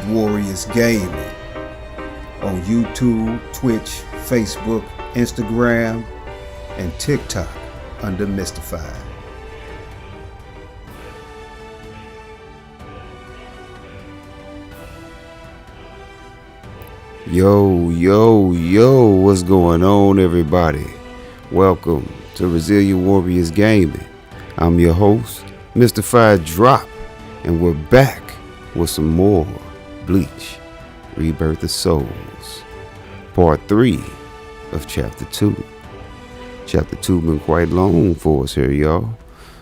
Resilient Warriors Gaming on YouTube, Twitch, Facebook, Instagram, and TikTok under Mystified. Yo, what's going on, everybody? Welcome to Resilient Warriors Gaming. I'm your host, Mystified Drop, and we're back with some more Bleach Rebirth of Souls, Part 3 of Chapter 2. Chapter 2 been quite long for us here, y'all.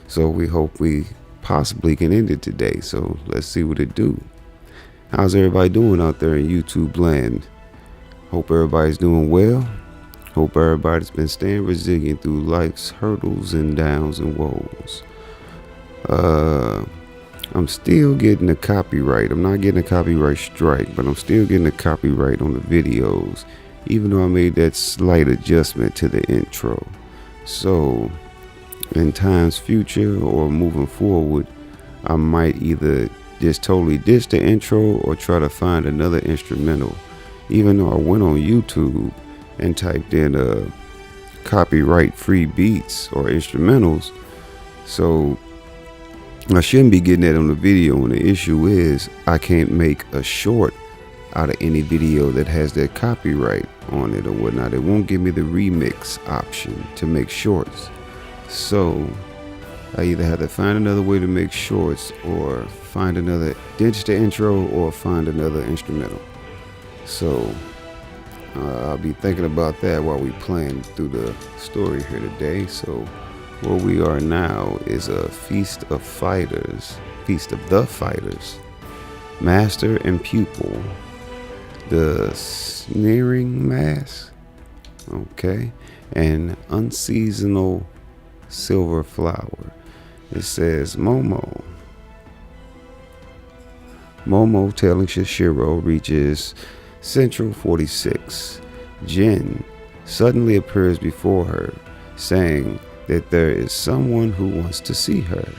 So we hope we possibly can end it today. So let's see what it do. How's everybody doing out there in YouTube land? Hope everybody's doing well. Hope everybody's been staying resilient through life's hurdles and downs and woes. I'm still getting a copyright. I'm not getting a copyright strike, but I'm still getting a copyright on the videos, even though I made that slight adjustment to the intro. So in times future or moving forward, I might either just totally ditch the intro or try to find another instrumental, even though I went on YouTube and typed in copyright free beats or instrumentals. So I shouldn't be getting that on the video, and the issue is I can't make a short out of any video that has that copyright on it or whatnot. It won't give me the remix option to make shorts. So I either have to find another way to make shorts or find another, ditch the intro or find another instrumental. So I'll be thinking about that while we playing through the story here today. So where we are now is a Feast of the Fighters, Master and Pupil, the Sneering Mask, okay, and Unseasonal Silver Flower. It says Momo telling Shishiro reaches Central 46. Jin suddenly appears before her, saying that there is someone who wants to see her.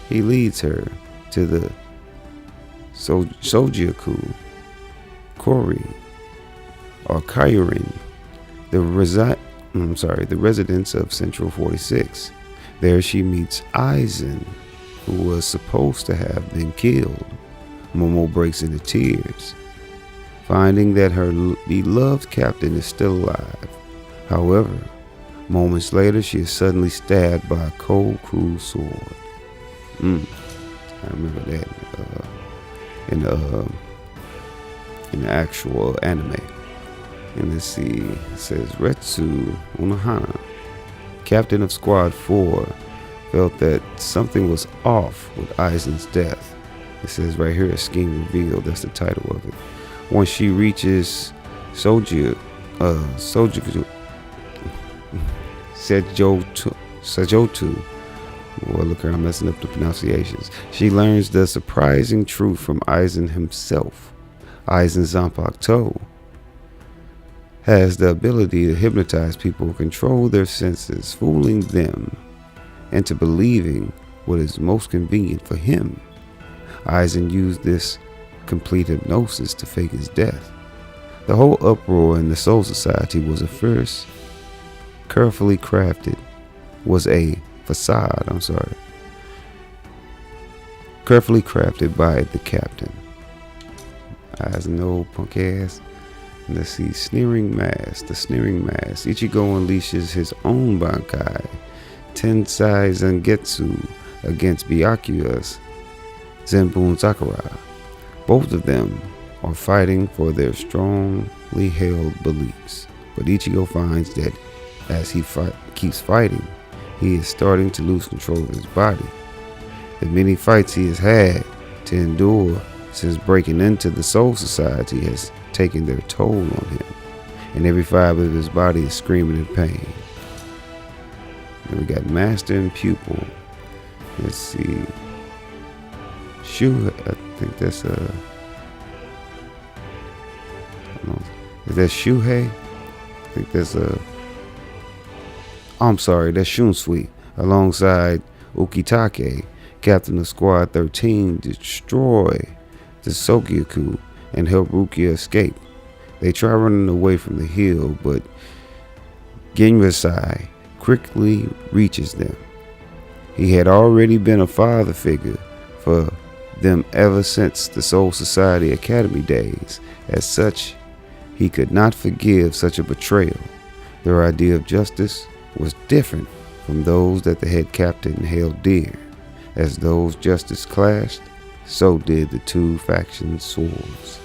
He leads her to the Sojiaku Kori or Kairin, the residence of Central 46. There she meets Aizen, who was supposed to have been killed. Momo breaks into tears, finding that her beloved captain is still alive. However, moments later, she is suddenly stabbed by a cold, cruel sword. I remember that in the actual anime. And let's see, it says Retsu Unohana, captain of Squad 4, felt that something was off with Aizen's death. It says right here, a scheme revealed. That's the title of it. Once she reaches Sejotu, well, look here, I'm messing up the pronunciations. She learns the surprising truth from Aizen himself. Aizen Zanpakuto has the ability to hypnotize people and control their senses, fooling them into believing what is most convenient for him. Aizen used this complete hypnosis to fake his death. The whole uproar in the Soul Society was carefully crafted by the captain. Aizen, no punk ass. Let's see, Sneering Mask. The Sneering Mask. Ichigo unleashes his own Bankai, Tensai Zangetsu, against Byakuya's Zenbun Sakura. Both of them are fighting for their strongly held beliefs, but Ichigo finds that as he keeps fighting, he is starting to lose control of his body. The many fights he has had to endure since breaking into the Soul Society has taken their toll on him, and every fiber of his body is screaming in pain. And we got Master and Pupil. Let's see. I think that's is that Shuhei? I think that's I'm sorry, that's Shunsui, alongside Ukitake, captain of Squad 13, destroy the Sogyaku and help Rukia escape. They try running away from the hill, but Genryusai quickly reaches them. He had already been a father figure for them ever since the Soul Society Academy days. As such, he could not forgive such a betrayal. Their idea of justice was different from those that the head captain held dear. As those justice clashed, so did the two factions' swords.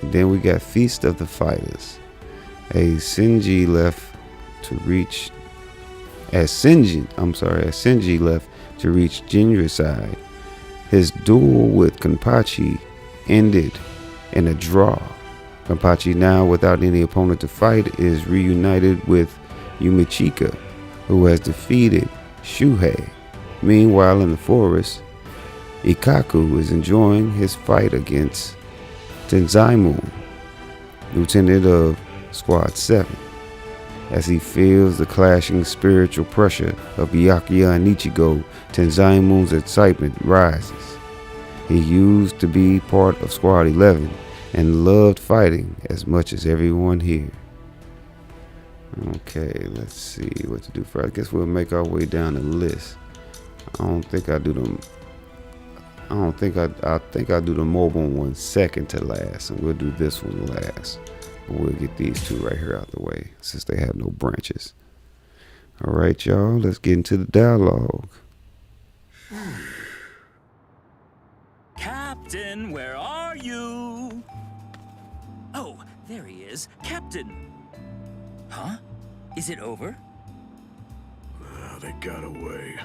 And then we got Feast of the Fighters. As Shinji left to reach Genryusai, his duel with Kenpachi ended in a draw. Kenpachi, now without any opponent to fight, is reunited with Yumichika, who has defeated Shuhei. Meanwhile, in the forest, Ikkaku is enjoying his fight against Tensaimun, lieutenant of Squad 7. As he feels the clashing spiritual pressure of Byakuya and Ichigo, Tensaimun's excitement rises. He used to be part of Squad 11 and loved fighting as much as everyone here. Okay, let's see what to do first. I guess we'll make our way down the list. I think I do the mobile one second to last, and we'll do this one last. But we'll get these two right here out the way since they have no branches. All right, y'all, let's get into the dialogue. Captain, where are you? Oh, there he is. Captain! Huh? Is it over? They got away.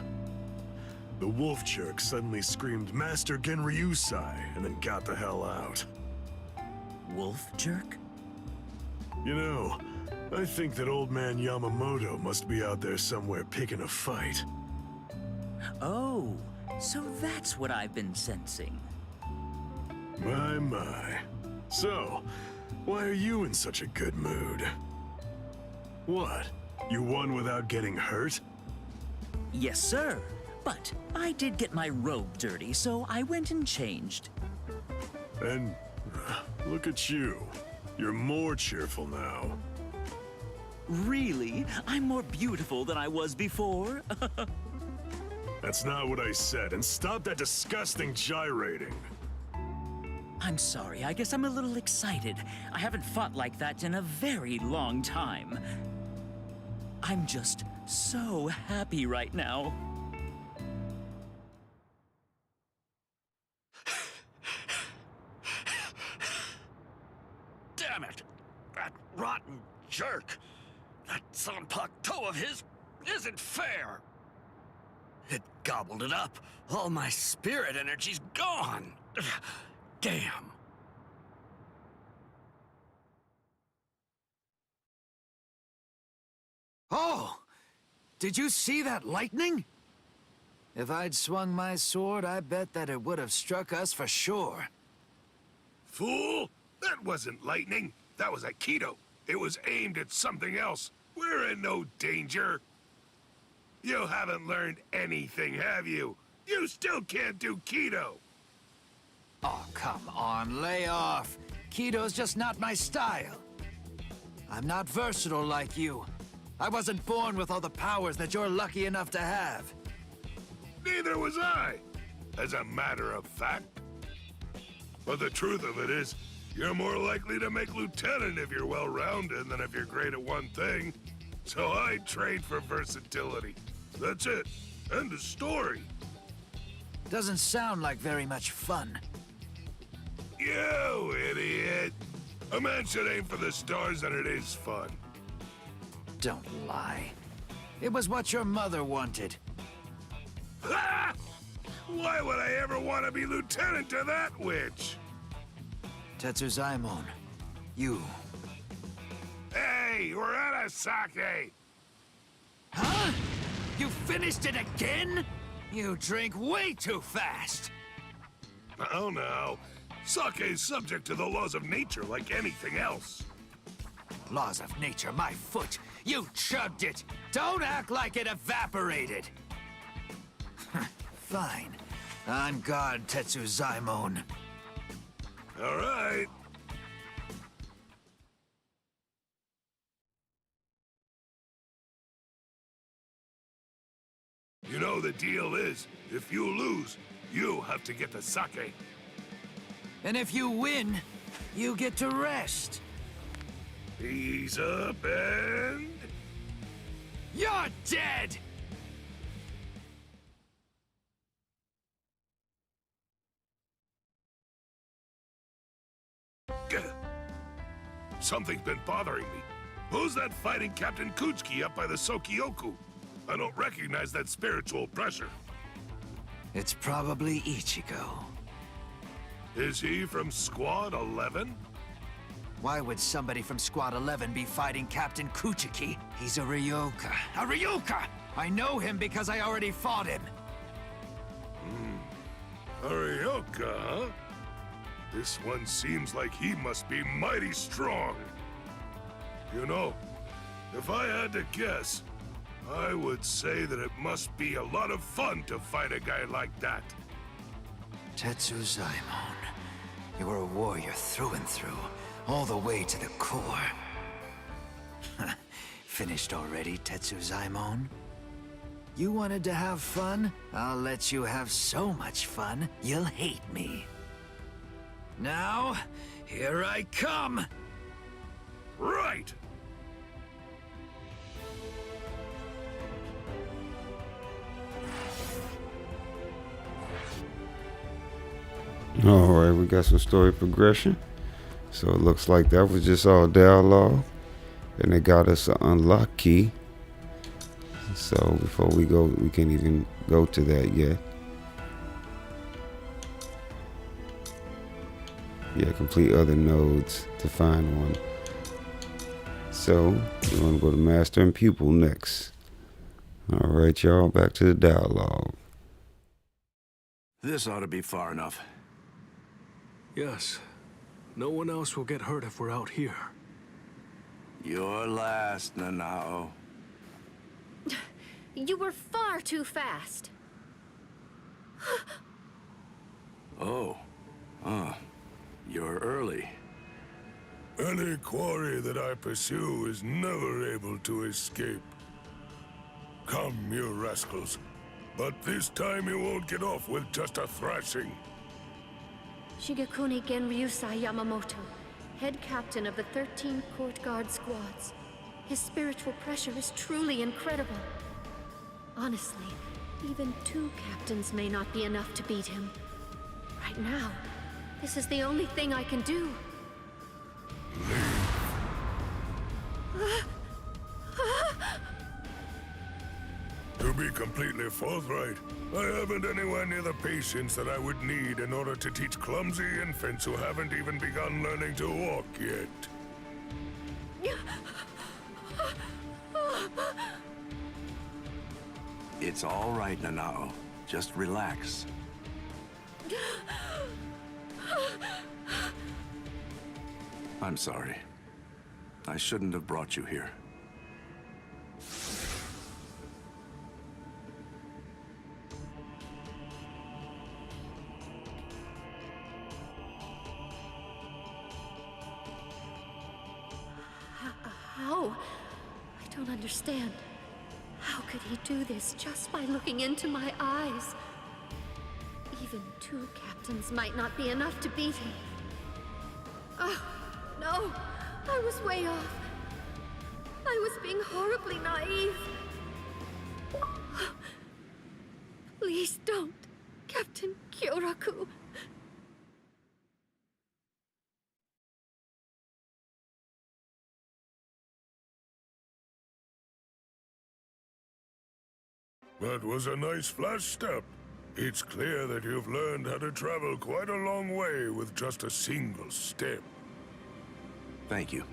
The wolf jerk suddenly screamed Master Genryusai and then got the hell out. Wolf jerk? You know, I think that old man Yamamoto must be out there somewhere picking a fight. Oh, so that's what I've been sensing. My. So, why are you in such a good mood? What? You won without getting hurt? Yes, sir. But I did get my robe dirty, so I went and changed. And look at you. You're more cheerful now. Really? I'm more beautiful than I was before? That's not what I said, and stop that disgusting gyrating. I'm sorry, I guess I'm a little excited. I haven't fought like that in a very long time. I'm just so happy right now. Damn it! That rotten jerk! That Sanpakuto of his isn't fair! It gobbled it up. All my spirit energy's gone. Damn. Oh! Did you see that lightning? If I'd swung my sword, I bet that it would have struck us for sure. Fool! That wasn't lightning. That was Aikido. It was aimed at something else. We're in no danger. You haven't learned anything, have you? You still can't do Kido. Oh, come on, lay off. Kido's just not my style. I'm not versatile like you. I wasn't born with all the powers that you're lucky enough to have. Neither was I, as a matter of fact. But the truth of it is, you're more likely to make lieutenant if you're well-rounded than if you're great at one thing. So I trained for versatility. That's it. End of story. Doesn't sound like very much fun. You idiot. A man should aim for the stars and it is fun. Don't lie. It was what your mother wanted. Ha! Why would I ever want to be lieutenant to that witch? Tetsuzaimon, you. Hey, we're at a sake. Huh? You finished it again? You drink way too fast. Oh no. Sake is subject to the laws of nature like anything else. Laws of nature, my foot. You chugged it. Don't act like it evaporated. Fine. On guard, Tetsuzaimon. All right. You know the deal is, if you lose, you have to get the sake. And if you win, you get to rest. Ease up and... You're dead! Something's been bothering me. Who's that fighting Captain Kuchiki up by the Sokyoku? I don't recognize that spiritual pressure. It's probably Ichigo. Is he from Squad 11? Why would somebody from Squad 11 be fighting Captain Kuchiki? He's a Ryoka. A Ryoka! I know him because I already fought him. Arioka, huh? This one seems like he must be mighty strong. You know, if I had to guess, I would say that it must be a lot of fun to fight a guy like that. Tetsuzaimon. You're a warrior through and through, all the way to the core. Finished already, Tetsuzaimon? You wanted to have fun? I'll let you have so much fun, you'll hate me. Now, here I come! Right! Alright, we got some story progression. So it looks like that was just all dialogue. And they got us an unlock key. So before we go, we can't even go to that yet. Yeah, complete other nodes to find one. So we're gonna go to Master and Pupil next. Alright, y'all, back to the dialogue. This ought to be far enough. Yes. No one else will get hurt if we're out here. You're last, Nanao. You were far too fast. Oh. You're early. Any quarry that I pursue is never able to escape. Come, you rascals. But this time you won't get off with just a thrashing. Shigekuni Genryusai Yamamoto, head captain of the 13 Court Guard squads. His spiritual pressure is truly incredible. Honestly, even 2 captains may not be enough to beat him. Right now, this is the only thing I can do. To be completely forthright, I haven't anywhere near the patience that I would need in order to teach clumsy infants who haven't even begun learning to walk yet. It's all right, Nanao. Just relax. I'm sorry. I shouldn't have brought you here. How? I don't understand. How could he do this just by looking into my eyes? Even 2 captains might not be enough to beat him. Oh, no! I was way off. I was being horribly naive. Please don't, Captain Kyoraku. That was a nice flash step. It's clear that you've learned how to travel quite a long way with just a single step. Thank you.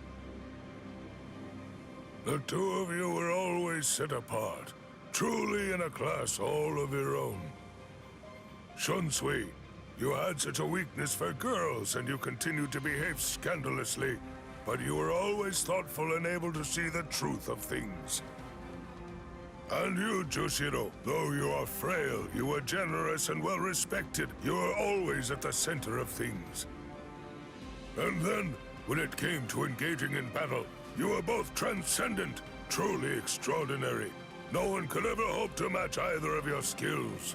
The 2 of you were always set apart, truly in a class all of your own. Shunsui, you had such a weakness for girls and you continued to behave scandalously, but you were always thoughtful and able to see the truth of things. And you, Jushiro, though you are frail, you were generous and well-respected. You were always at the center of things. And then, when it came to engaging in battle, you were both transcendent, truly extraordinary. No one could ever hope to match either of your skills.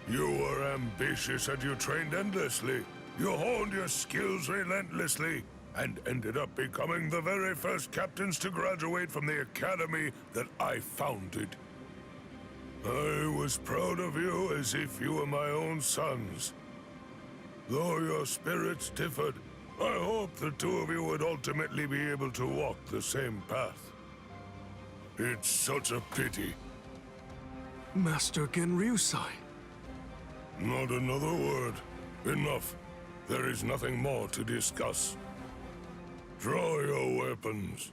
You were ambitious and you trained endlessly. You honed your skills relentlessly, and ended up becoming the very first captains to graduate from the academy that I founded. I was proud of you as if you were my own sons. Though your spirits differed, I hope the two of you would ultimately be able to walk the same path. It's such a pity. Master Genryusai. Not another word. Enough. There is nothing more to discuss. Draw your weapons.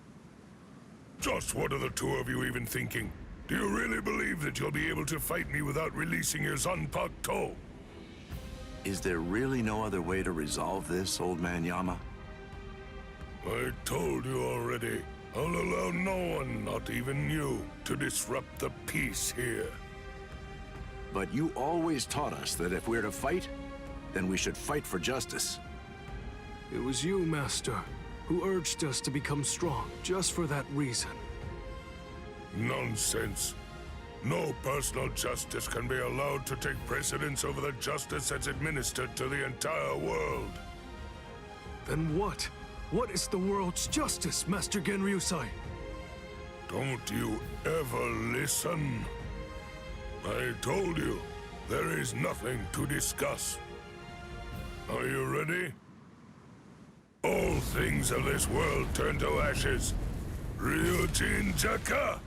Just what are the two of you even thinking? Do you really believe that you'll be able to fight me without releasing your Zanpakuto? Is there really no other way to resolve this, old man Yama? I told you already. I'll allow no one, not even you, to disrupt the peace here. But you always taught us that if we're to fight, then we should fight for justice. It was you, Master, who urged us to become strong just for that reason. Nonsense. No personal justice can be allowed to take precedence over the justice that's administered to the entire world. Then what? What is the world's justice, Master Genryusai? Don't you ever listen? I told you, there is nothing to discuss. Are you ready? All things of this world turn to ashes. Ryujin Jaka!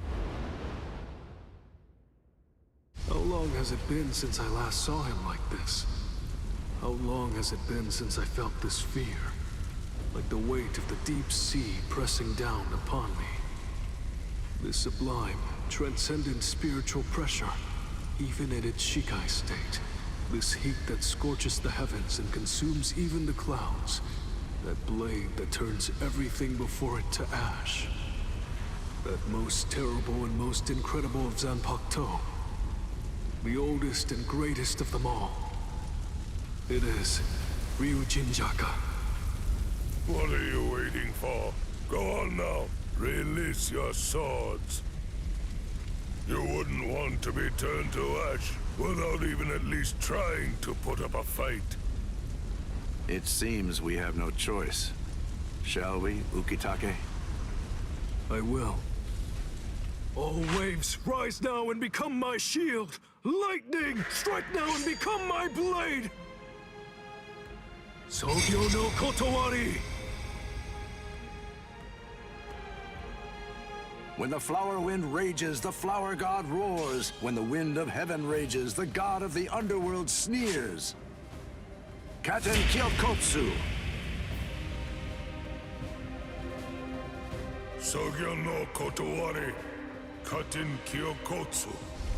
How long has it been since I last saw him like this? How long has it been since I felt this fear? Like the weight of the deep sea pressing down upon me. This sublime, transcendent spiritual pressure, even in its Shikai state. This heat that scorches the heavens and consumes even the clouds. That blade that turns everything before it to ash. That most terrible and most incredible of Zanpakuto. The oldest and greatest of them all. It is Ryujin Jaka. What are you waiting for? Go on now. Release your swords. You wouldn't want to be turned to ash without even at least trying to put up a fight. It seems we have no choice. Shall we, Ukitake? I will. All waves, rise now and become my shield! Lightning, strike now and become my blade! Sogyo no Kotowari! When the flower wind rages, the flower god roars. When the wind of heaven rages, the god of the underworld sneers. Katen Kyokotsu. Sogyo no Kotowari, Katen Kyokotsu.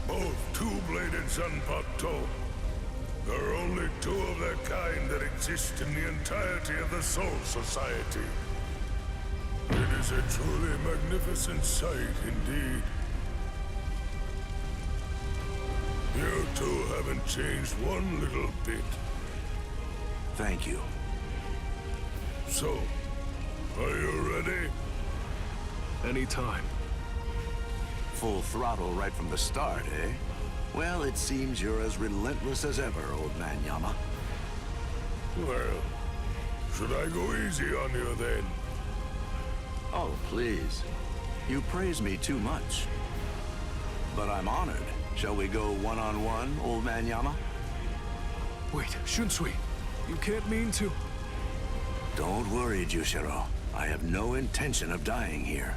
Both two-bladed Zanpakuto. There are only two of their kind that exist in the entirety of the Soul Society. It is a truly magnificent sight indeed. You two haven't changed one little bit. Thank you. So, are you ready? Anytime. Full throttle right from the start, eh? Well, it seems you're as relentless as ever, old man Yama. Well, should I go easy on you then? Oh, please. You praise me too much. But I'm honored. Shall we go one-on-one, old man Yama? Wait, Shunsui, you can't mean to... Don't worry, Jushiro. I have no intention of dying here.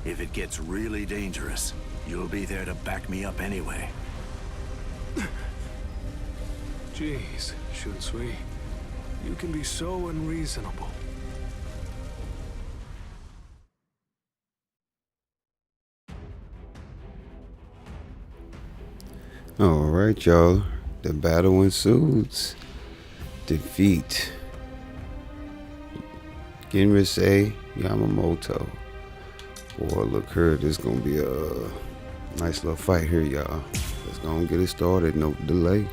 If it gets really dangerous, you'll be there to back me up anyway. Jeez, Shunsui, you can be so unreasonable. Alright, y'all. The battle ensues. Defeat Genryusai Yamamoto. Boy, look here, this gonna be a nice little fight here, y'all. Let's go and get it started, no delay.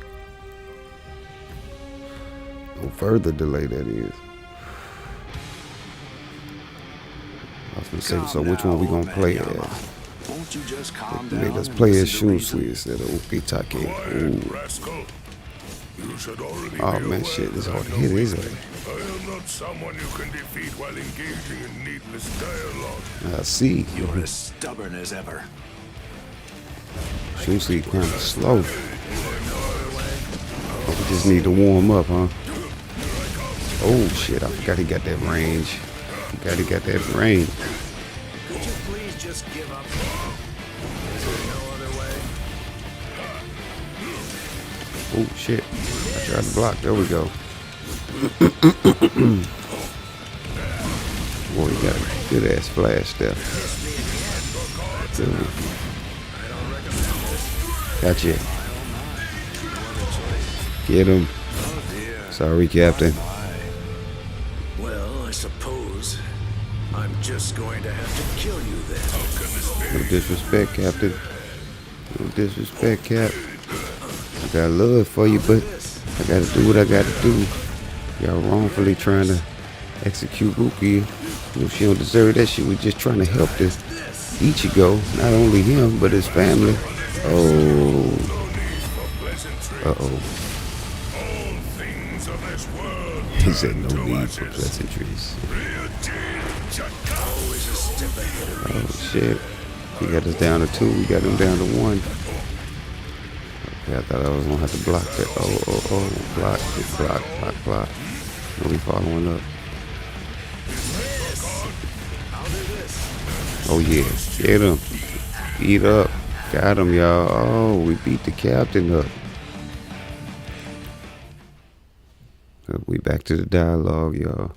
No further delay, that is. I was gonna say, so which one we gonna play as? Won't you just calm Hey, down? let's and play as listen to reason? Shunsui instead of Okitake. Quiet, Ooh. rascal. You should already Oh be man, aware shit, this that hard to I hit, know isn't weakling. it? I am not someone you can defeat while engaging in needless dialogue. I see. You're as stubborn as ever. Shunsui kind of slow. Oh, we just need to warm up, huh? Oh shit, I forgot he got that range. Forgot he got that range. Could you please just give up? Is there no other way? Oh shit. I tried to block. There we go. Boy, he got a good ass flash there. Good. Gotcha. Get him. Sorry, Captain. Well, I suppose I'm just going to have to kill you then. No disrespect, Captain. No disrespect, Cap. I got love for you, but I gotta do what I gotta do. Y'all wrongfully trying to execute Rukia. You know, she don't deserve that shit. We just trying to help this Ichigo. Not only him, but his family. Oh. Uh-oh. He said no need for pleasantries. Oh shit. He got us down to 2. We got him down to 1. Okay, I thought I was gonna have to block that. Oh. Block. No, he following up. Oh yeah. Get him. Eat up. Got him, y'all. Oh, we beat the captain up. We back to the dialogue, y'all.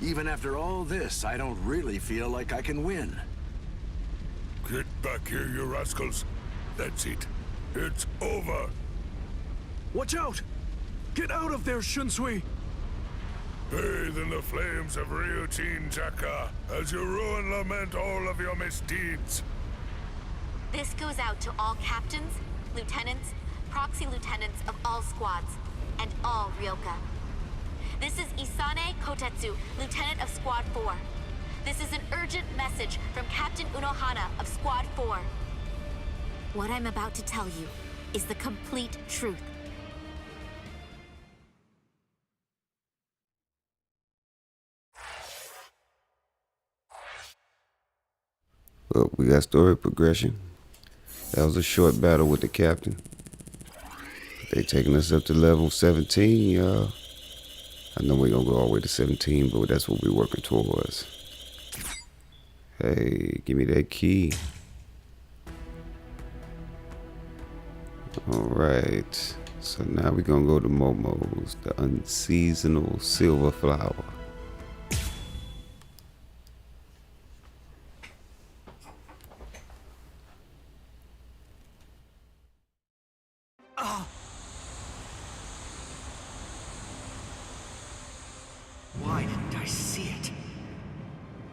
Even after all this, I don't really feel like I can win. Get back here, you rascals. That's it. It's over. Watch out! Get out of there, Shunsui! Bathe in the flames of Ryujin Jaka as you rue and lament all of your misdeeds. This goes out to all captains, lieutenants, proxy lieutenants of all squads, and all Ryoka. This is Isane Kotetsu, lieutenant of Squad 4. This is an urgent message from Captain Unohana of Squad 4. What I'm about to tell you is the complete truth. Well, we got story progression. That was a short battle with the captain. They taking us up to level 17, y'all. I know we're gonna go all the way to 17, but that's what we're working towards. Hey, give me that key. Alright. So now we're gonna go to Momo's, the unseasonal silver flower. Why didn't I see it?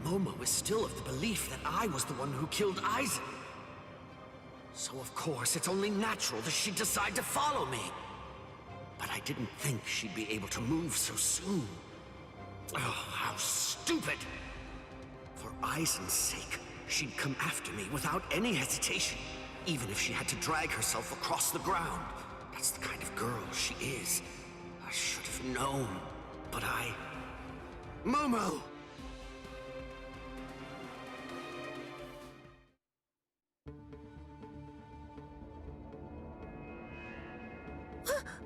Momo is still of the belief that I was the one who killed Aizen. So of course, it's only natural that she'd decide to follow me. But I didn't think she'd be able to move so soon. Oh, how stupid! For Aizen's sake, she'd come after me without any hesitation, even if she had to drag herself across the ground. That's the kind of girl she is. I should have known, but I... Momo!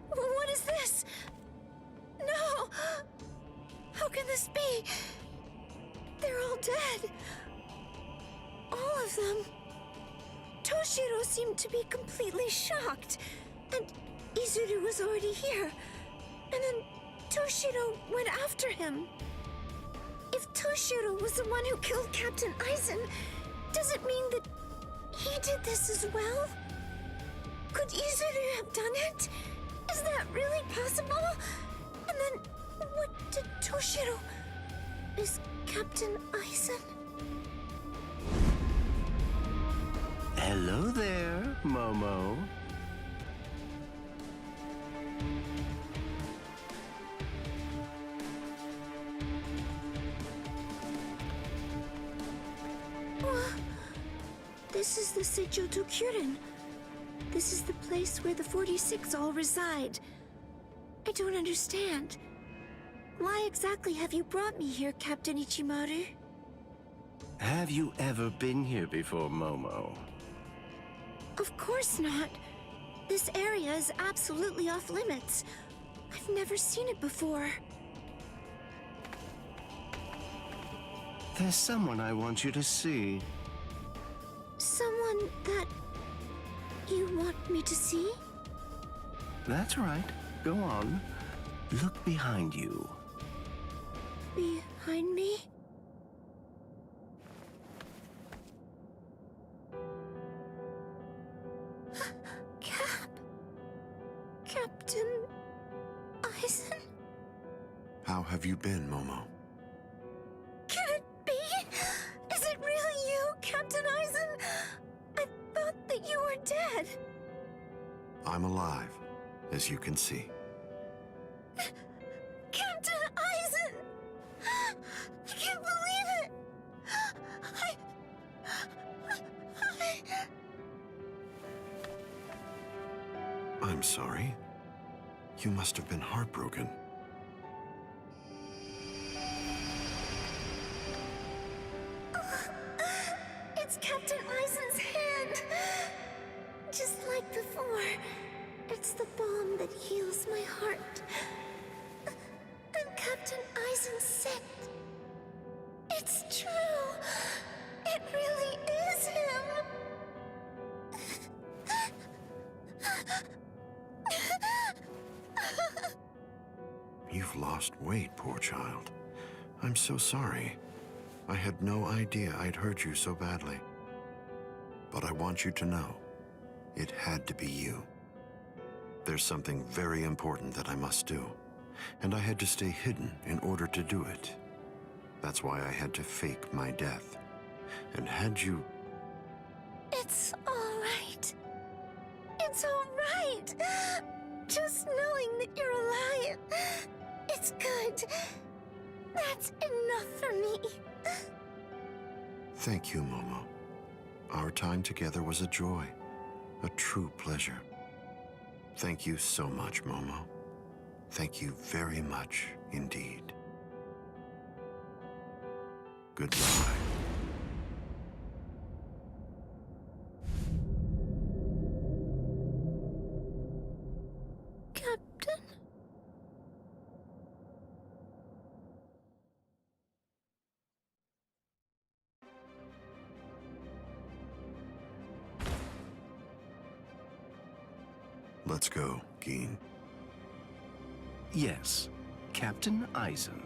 What is this? No! How can this be? They're all dead. All of them. Toshiro seemed to be completely shocked. And Izuru was already here. And then Toshiro went after him. If Toshiro was the one who killed Captain Aizen, does it mean that he did this as well? Could Izuru have done it? Is that really possible? And then, what did Toshiro... Is Captain Aizen... Hello there. Momo? This is the Seijoto Kyurin. This is the place where the 46 all reside. I don't understand. Why exactly have you brought me here, Captain Ichimaru? Have you ever been here before, Momo? Of course not. This area is absolutely off limits. I've never seen it before. There's someone I want you to see. Someone that you want me to see? That's right. Go on. Look behind you. Behind me? Captain Eisen? How have you been, Momo? Can it be? Is it really you, Captain Eisen? I thought that you were dead. I'm alive, as you can see. Captain Eisen! I can't believe it! I'm sorry. You must have been heartbroken. It's Captain Eisen's hand! Just like before. It's the balm that heals my heart. I'm Captain Eisen's scent. It's true! It really is him! You've lost weight, poor child. I'm so sorry. I had no idea I'd hurt you so badly. But I want you to know, it had to be you. There's something very important that I must do, and I had to stay hidden in order to do it. That's why I had to fake my death. And had you... It's all right. It's all right. Just knowing that you're alive, it's good. That's enough for me. Thank you, Momo. Our time together was a joy, a true pleasure. Thank you so much, Momo. Thank you very much indeed. Goodbye. Captain? Let's go, Geen. Yes, Captain Eisen.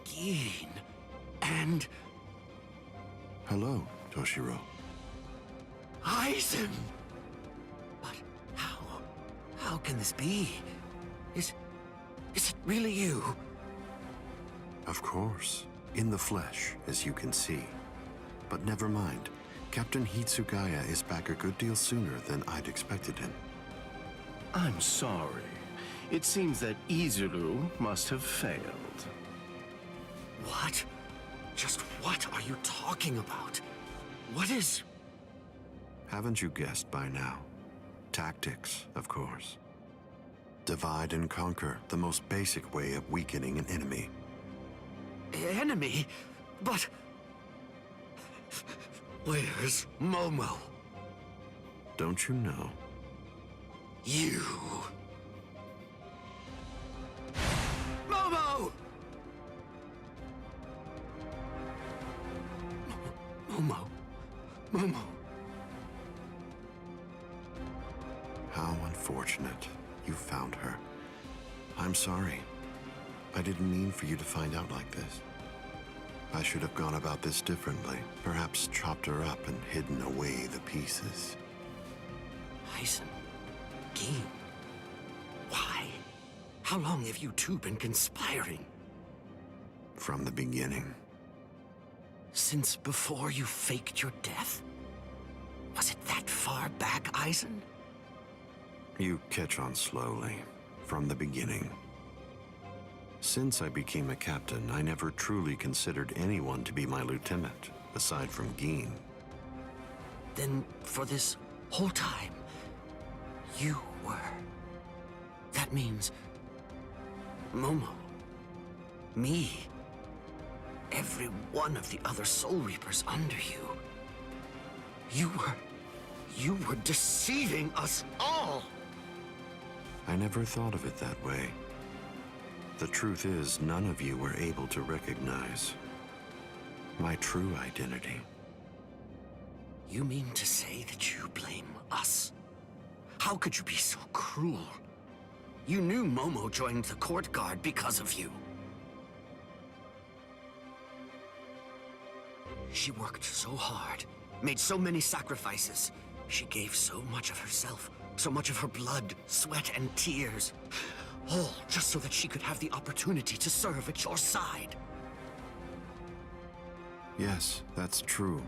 Geen. And Hello, Toshiro. Eisen! But how can this be? Is it really you? Of course, in the flesh, as you can see. But never mind. Captain Hitsugaya is back a good deal sooner than I'd expected him. I'm sorry. It seems that Izuru must have failed. What? Just what are you talking about? What is... Haven't you guessed by now? Tactics, of course. Divide and conquer, the most basic way of weakening an enemy. enemy? But... where's Momo? Don't you know? You... Momo! Momo. How unfortunate. You found her. I'm sorry. I didn't mean for you to find out like this. I should have gone about this differently. Perhaps chopped her up and hidden away the pieces. Eisen. Geen. Why? How long have you two been conspiring? From the beginning. Since before you faked your death? Was it that far back, Eisen? You catch on slowly, from the beginning. Since I became a captain, I never truly considered anyone to be my lieutenant, aside from Geen. Then, for this whole time, you were. That means Momo, me, every one of the other Soul Reapers under you. You were deceiving us all! I never thought of it that way. The truth is, none of you were able to recognize my true identity. You mean to say that you blame us? How could you be so cruel? You knew Momo joined the court guard because of you. She worked so hard, made so many sacrifices. She gave so much of herself, so much of her blood, sweat, and tears. All just so that she could have the opportunity to serve at your side. Yes, that's true,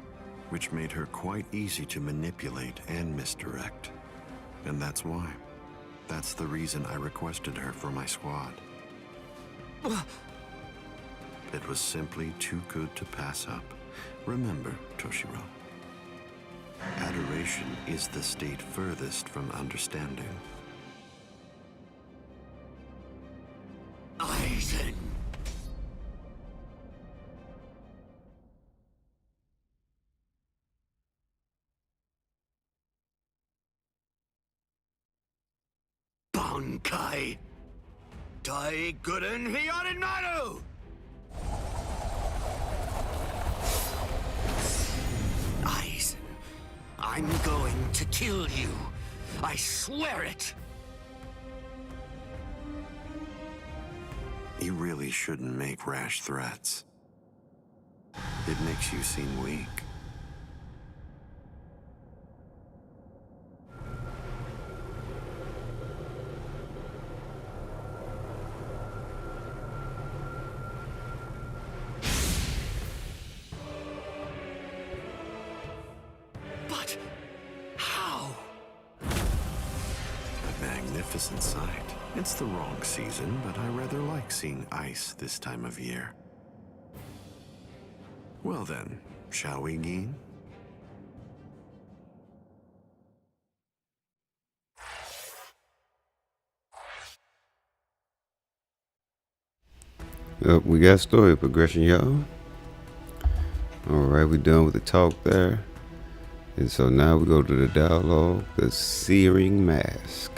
which made her quite easy to manipulate and misdirect. And that's why. That's the reason I requested her for my squad. It was simply too good to pass up. Remember, Toshiro, adoration is the state furthest from understanding. Eisen! Bankai! Daiguren Hyorinmaru! Eisen, I'm going to kill you. I swear it! You really shouldn't make rash threats. It makes you seem weak. But how? A magnificent sight. It's the wrong season, but I rather like seeing ice this time of year. Well then, shall we, Geen? We got story progression, y'all. Alright, we done with the talk there. And so now we go to the dialogue, the Searing Mask.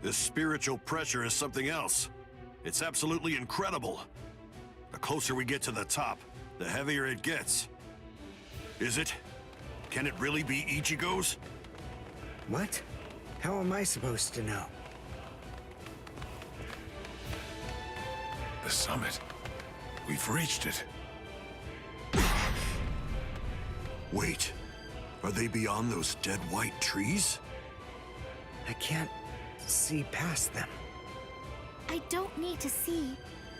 This spiritual pressure is something else. It's absolutely incredible. The closer we get to the top, the heavier it gets. Is it? Can it really be Ichigo's? What? How am I supposed to know? The summit. We've reached it. Wait. Are they beyond those dead white trees? I can't see past them. I don't need to see.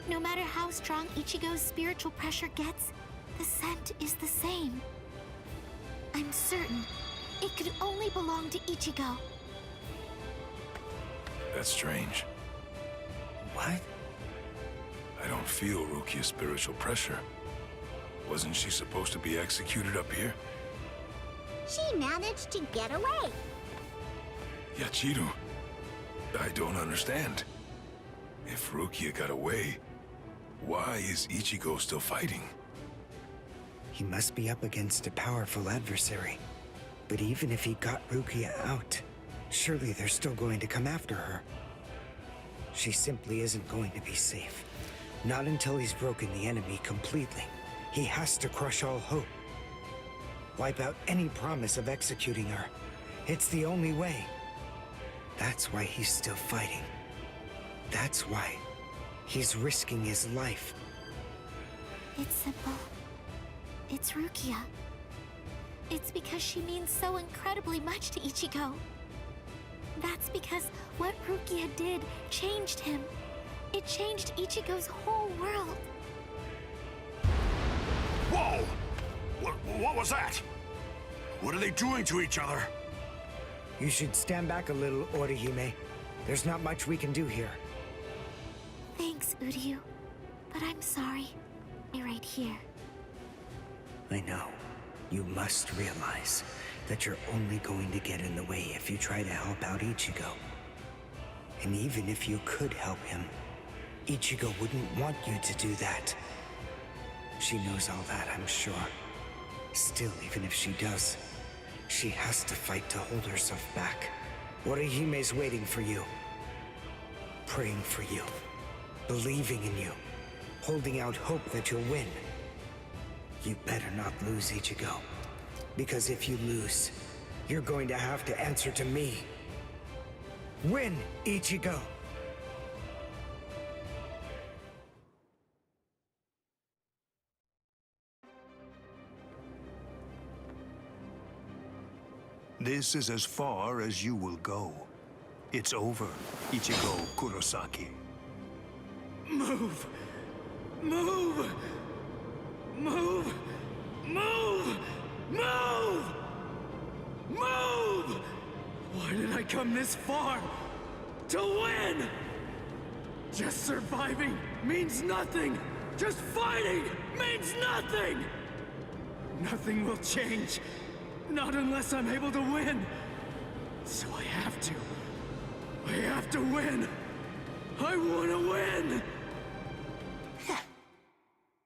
No matter how strong Ichigo's spiritual pressure gets, the scent is the same. I'm certain it could only belong to Ichigo. That's strange. What? I don't feel Rukia's spiritual pressure. Wasn't she supposed to be executed up here? She managed to get away. Yachiru, I don't understand. If Rukia got away, why is Ichigo still fighting? He must be up against a powerful adversary. But even if he got Rukia out, surely they're still going to come after her. She simply isn't going to be safe. Not until he's broken the enemy completely. He has to crush all hope. Wipe out any promise of executing her. It's the only way. That's why he's still fighting. That's why he's risking his life. It's simple. It's Rukia. It's because she means so incredibly much to Ichigo. That's because what Rukia did changed him. It changed Ichigo's whole world. Whoa! What was that? What are they doing to each other? You should stand back a little, Orihime. There's not much we can do here. Thanks, Uryu. But I'm sorry. You're right here. I know. You must realize that you're only going to get in the way if you try to help out Ichigo. And even if you could help him, Ichigo wouldn't want you to do that. She knows all that, I'm sure. Still, even if she does, she has to fight to hold herself back. Orihime's waiting for you. Praying for you. Believing in you. Holding out hope that you'll win. You better not lose, Ichigo. Because if you lose, you're going to have to answer to me. Win, Ichigo! This is as far as you will go. It's over, Ichigo Kurosaki. Move! Move! Move! Move! Move! Move! Why did I come this far? To win! Just surviving means nothing! Just fighting means nothing! Nothing will change. Not unless I'm able to win. So I have to. I have to win. I want to win!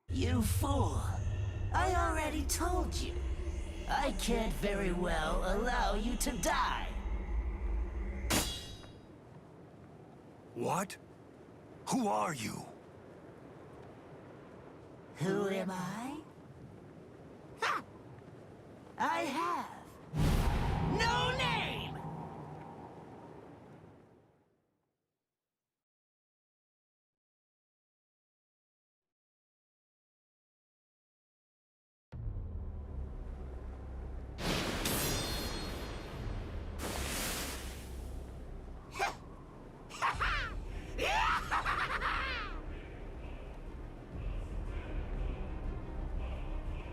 You fool. I already told you. I can't very well allow you to die. What? Who are you? Who am I? Ha! I have no name!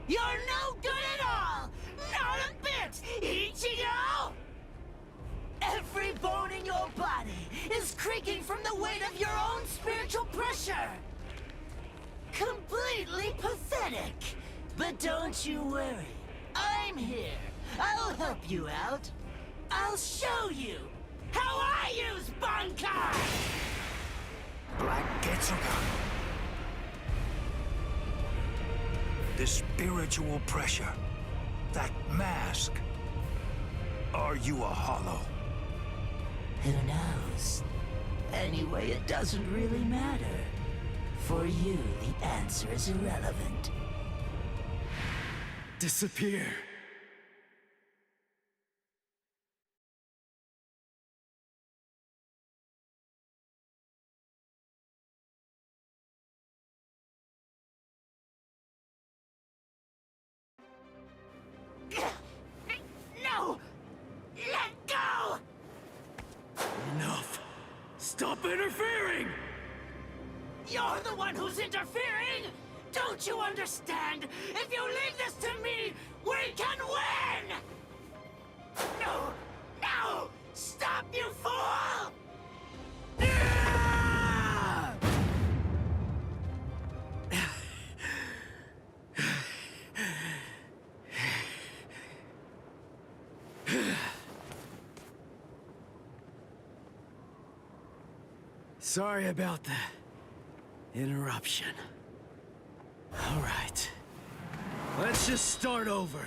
You're no good at all! Not a bit, Ichigo! Every bone in your body is creaking from the weight of your own spiritual pressure! Completely pathetic! But don't you worry, I'm here. I'll help you out. I'll show you how I use Bankai! Black Getsuga. The spiritual pressure. That mask. Are you a hollow? Who knows? Anyway, it doesn't really matter. For you, the answer is irrelevant. Disappear. No! Let go! Enough! Stop interfering! You're the one who's interfering! Don't you understand? If you leave this to me, we can win! No! No! Stop, you fool! Sorry about the interruption. All right. Let's just start over.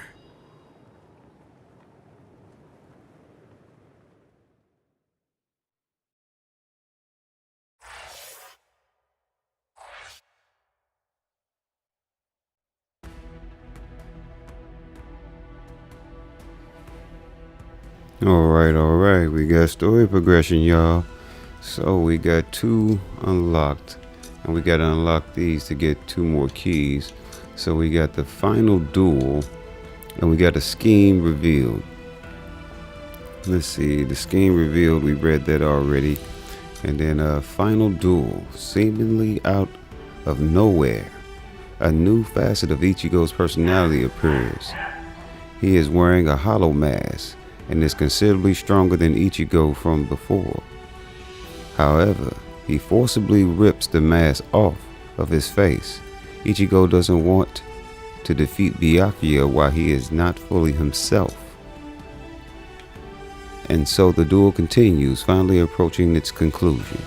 Alright, we got story progression, y'all. So we got 2 unlocked, and we got to unlock these to get 2 more keys. So we got the final duel, and we got a scheme revealed. let's see, the scheme revealed, we read that already. And then final duel, seemingly out of nowhere. A new facet of Ichigo's personality appears. He is wearing a hollow mask and is considerably stronger than Ichigo from before. However, he forcibly rips the mask off of his face. Ichigo doesn't want to defeat Byakuya while he is not fully himself. And so the duel continues, finally approaching its conclusion.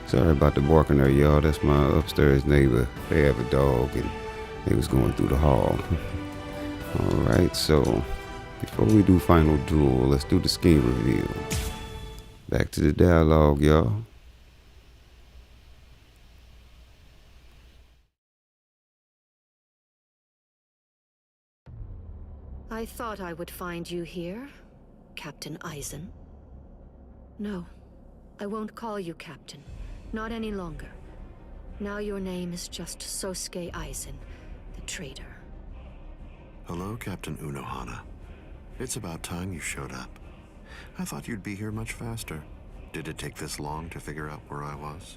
Sorry about the barking there, y'all. That's my upstairs neighbor. They have a dog and they was going through the hall. Alright, so before we do final duel, let's do the scheme reveal. Back to the dialogue, y'all. I thought I would find you here, Captain Aizen. No, I won't call you Captain. Not any longer. Now your name is just Sosuke Aizen, the traitor. Hello, Captain Unohana. It's about time you showed up. I thought you'd be here much faster. Did it take this long to figure out where I was?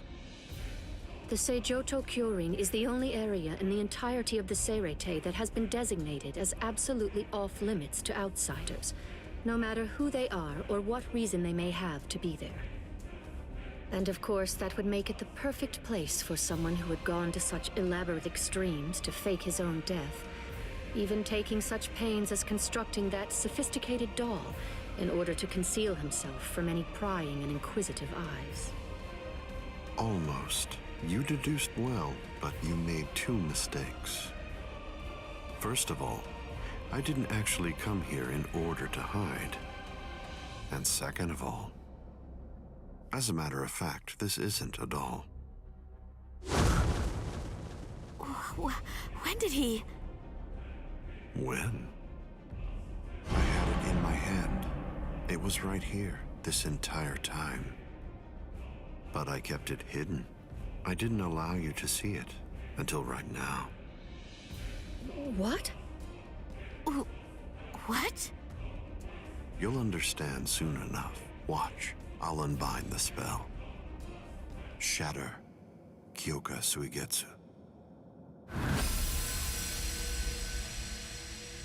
The Seijoto Kyorin is the only area in the entirety of the Seirete that has been designated as absolutely off-limits to outsiders, no matter who they are or what reason they may have to be there. And of course, that would make it the perfect place for someone who had gone to such elaborate extremes to fake his own death, even taking such pains as constructing that sophisticated doll in order to conceal himself from any prying and inquisitive eyes. Almost. You deduced well, but you made two mistakes. First of all, I didn't actually come here in order to hide. And second of all, as a matter of fact, this isn't a doll. When did he? When? I had it in my hand. It was right here, this entire time. But I kept it hidden. I didn't allow you to see it until right now. What? What? You'll understand soon enough. Watch. I'll unbind the spell. Shatter. Kyoka Suigetsu.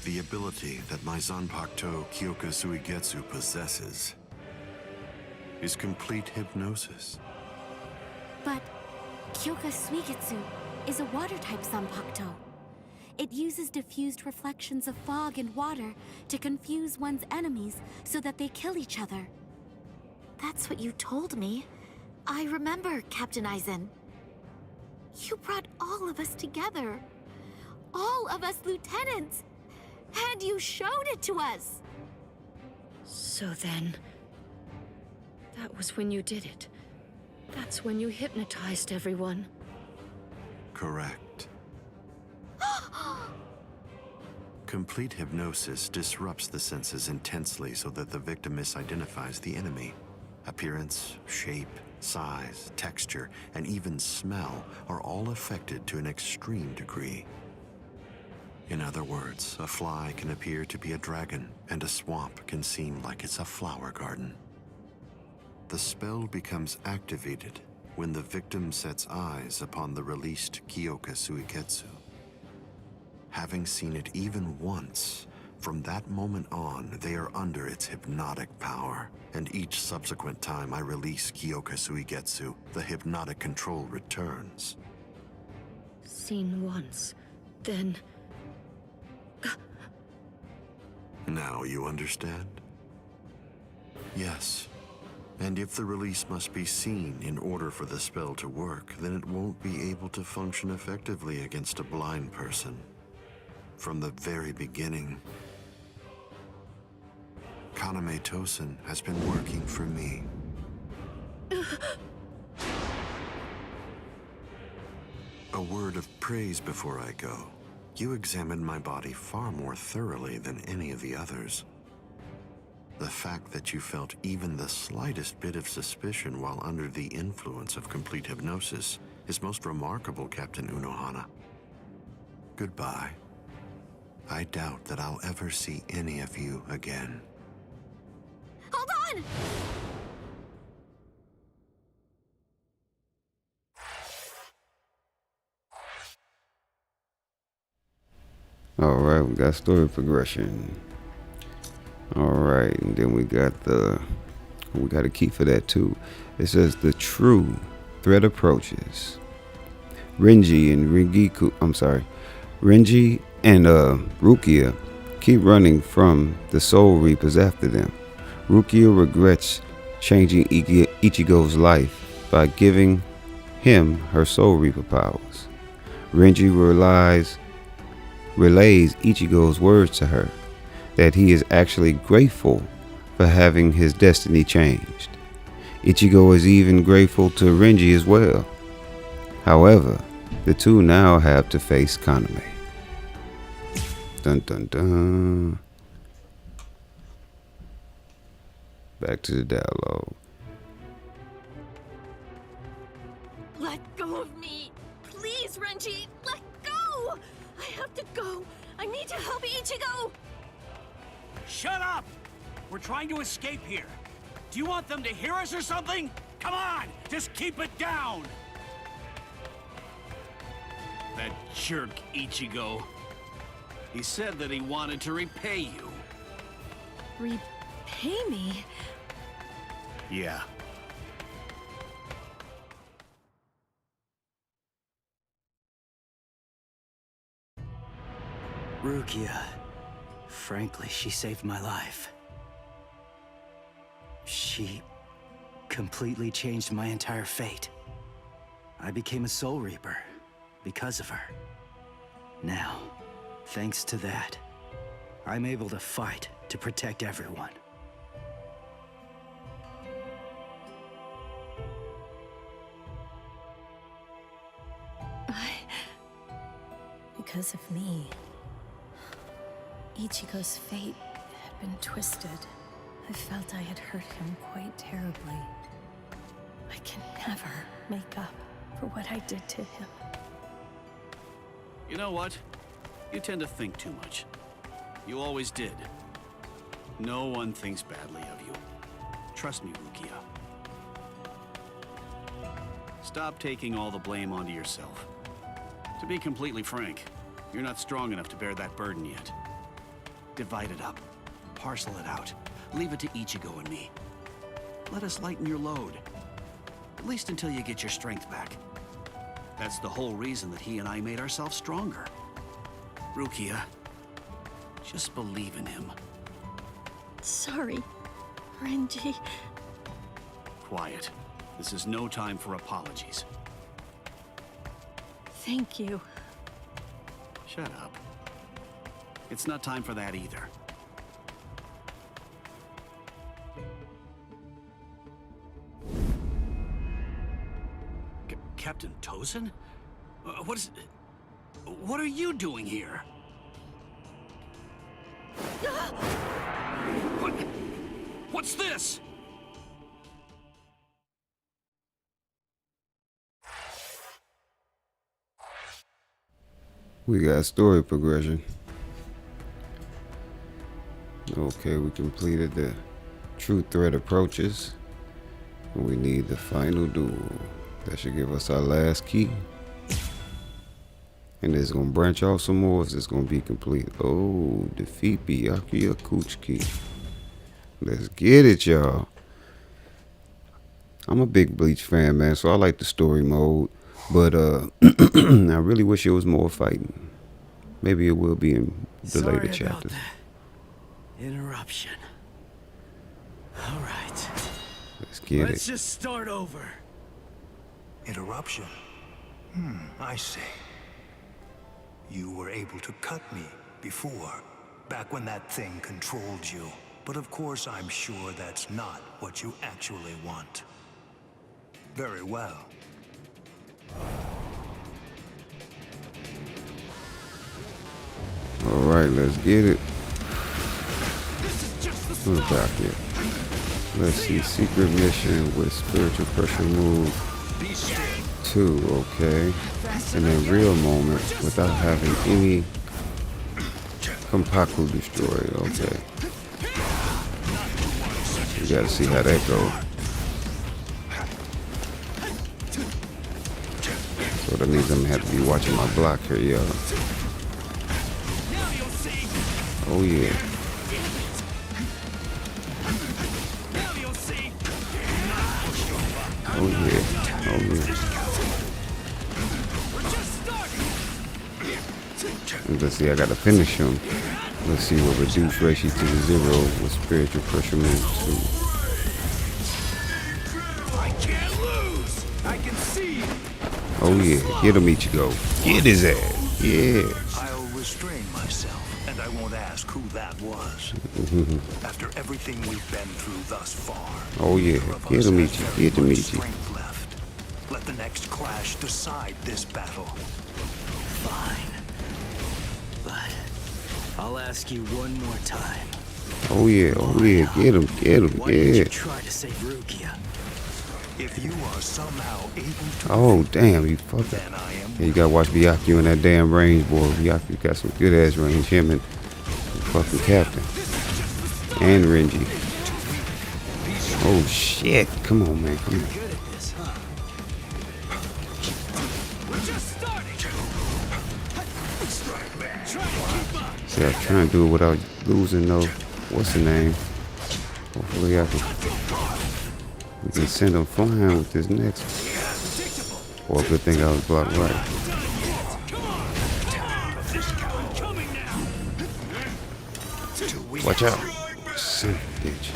The ability that my Zanpakuto Kyoka Suigetsu possesses is complete hypnosis. But Kyoka Suigetsu is a water-type Zanpakuto. It uses diffused reflections of fog and water to confuse one's enemies so that they kill each other. That's what you told me. I remember, Captain Aizen. You brought all of us together. All of us lieutenants. And you showed it to us. So then, that was when you did it. That's when you hypnotized everyone. Correct. Complete hypnosis disrupts the senses intensely so that the victim misidentifies the enemy. Appearance, shape, size, texture, and even smell are all affected to an extreme degree. In other words, a fly can appear to be a dragon, and a swamp can seem like it's a flower garden. The spell becomes activated when the victim sets eyes upon the released Kyoka Suigetsu. Having seen it even once, from that moment on, they are under its hypnotic power, and each subsequent time I release Kyoka Suigetsu, the hypnotic control returns. Seen once, then... Now you understand? Yes. And if the release must be seen in order for the spell to work, then it won't be able to function effectively against a blind person. From the very beginning, Kaname Tosen has been working for me. A word of praise before I go. You examined my body far more thoroughly than any of the others. The fact that you felt even the slightest bit of suspicion while under the influence of complete hypnosis is most remarkable, Captain Unohana. Goodbye. I doubt that I'll ever see any of you again. Hold on! Alright, we got story progression. Alright, and then we got a key for that too. It says the true threat approaches. Renji and Rukia keep running from the Soul Reapers after them. Rukia regrets changing Ichigo's life by giving him her Soul Reaper powers. Renji relays Ichigo's words to her, that he is actually grateful for having his destiny changed. Ichigo is even grateful to Renji as well. However, the two now have to face Kaname. Dun dun dun. Back to the dialogue. Let go of me! Please, Renji! Let go! I have to go! I need to help Ichigo! Shut up! We're trying to escape here. Do you want them to hear us or something? Come on! Just keep it down! That jerk Ichigo. He said that he wanted to repay you. Repay me? Yeah. Rukia. Frankly, she saved my life. She completely changed my entire fate. I became a Soul Reaper because of her. Now, thanks to that, I'm able to fight to protect everyone. Because of me, Ichigo's fate had been twisted. I felt I had hurt him quite terribly. I can never make up for what I did to him. You know what? You tend to think too much. You always did. No one thinks badly of you. Trust me, Rukia. Stop taking all the blame onto yourself. To be completely frank, you're not strong enough to bear that burden yet. Divide it up. Parcel it out. Leave it to Ichigo and me. Let us lighten your load. At least until you get your strength back. That's the whole reason that he and I made ourselves stronger. Rukia, just believe in him. Sorry, Renji. Quiet. This is no time for apologies. Thank you. Shut up. It's not time for that either. Captain Tozen? What are you doing here? What's this? We got story progression. Okay, we completed the true threat approaches. We need the final duel. That should give us our last key. And it's gonna branch off some more. Is this gonna be complete? Oh, defeat Byakuya Kuchiki. Let's get it, y'all. I'm a big Bleach fan, man, so I like the story mode. But I really wish it was more fighting. Maybe it will be in the later chapters. Interruption. All right. Let's get it. Let's just start over. Interruption? I see. You were able to cut me before, back when that thing controlled you. But of course, I'm sure that's not what you actually want. Very well. Alright, let's get it. Who's back here? Let's see, secret mission with spiritual pressure move 2, okay. And then real moment without having any Kompaku destroyed, okay. You gotta see how that goes. So that means I'm gonna have to be watching my block here, y'all. Oh yeah. Oh yeah. Oh yeah. Let's see, I gotta finish him. Let's see what reduce ratio to 0 with spiritual pressure move 2. I can't lose. I can see. Oh yeah, get him, Ichigo. Get his ass. Yeah. I'll restrain myself, and I won't ask who that was. After everything we've been through thus far. Oh yeah, get him, Ichi. Get him, Ichi. Left. Let the next clash decide this battle. Fine. But I'll ask you one more time. Oh yeah, get him, Why did yeah. you try to save Rukia? If you are somehow able to, Oh damn, you fucking. Yeah, you gotta watch Byakuya in that damn range, boy. Byakuya got some good ass range. Him and fucking Captain and Renji. Oh shit! Come on, man. Come on. See, I'm trying to do it without losing though. What's the name? Hopefully I can. We can send him flying with this next one. Or a good thing I was blocked right. Watch out. Son of a bitch.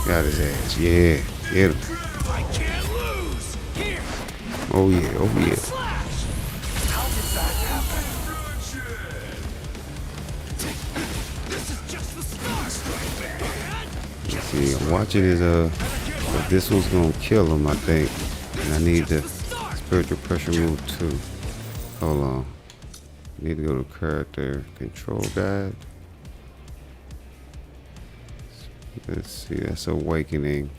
Got his ass. Yeah. Get him. Oh yeah. Oh yeah. See, I'm watching his but this one's gonna kill him, I think. And I need the spiritual pressure move too. Hold on. Need to go to character control guide. Let's see, that's awakening.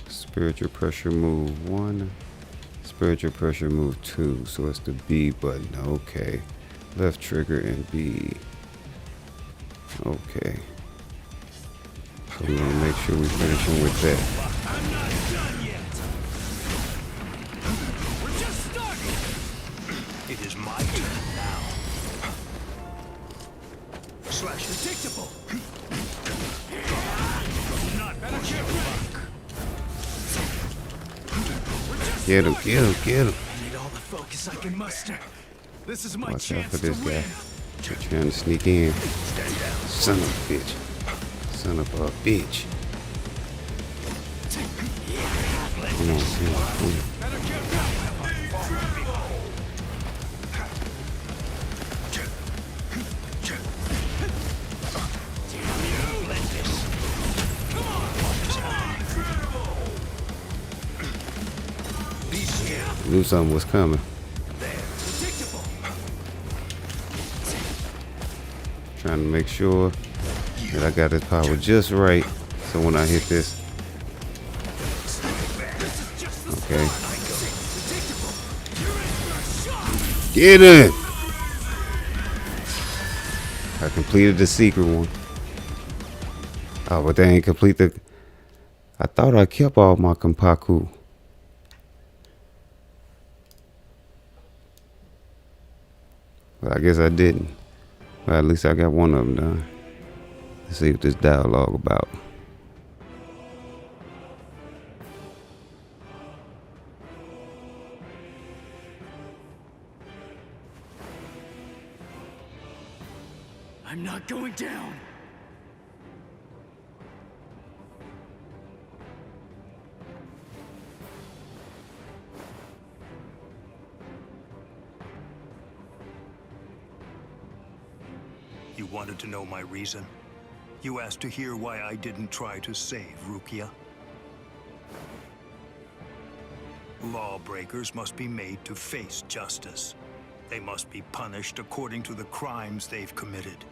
Spiritual pressure move 1. Spiritual pressure move 2. So it's the B button. Okay. Left trigger and B. Okay. So we're gonna make sure we finish him with that. I'm not done yet. We're just starting. It is my turn now. Slash predictable. Not better luck. Get him, get him, get him. I need all the focus I can muster. This is my Watch out chance for this to guy. win. They're trying to sneak in. Son of a bitch. Son of a bitch. Come on, come on, come on. Knew something was coming. Trying to make sure that I got this power just right, so when I hit this, okay. Get it! I completed the secret one. Oh, but they ain't complete the. I thought I kept all my Kenpaku. But I guess I didn't. But at least I got one of them done. Let's see what this dialogue about. I'm not going down. You wanted to know my reason? You asked to hear why I didn't try to save Rukia? Lawbreakers must be made to face justice. They must be punished according to the crimes they've committed.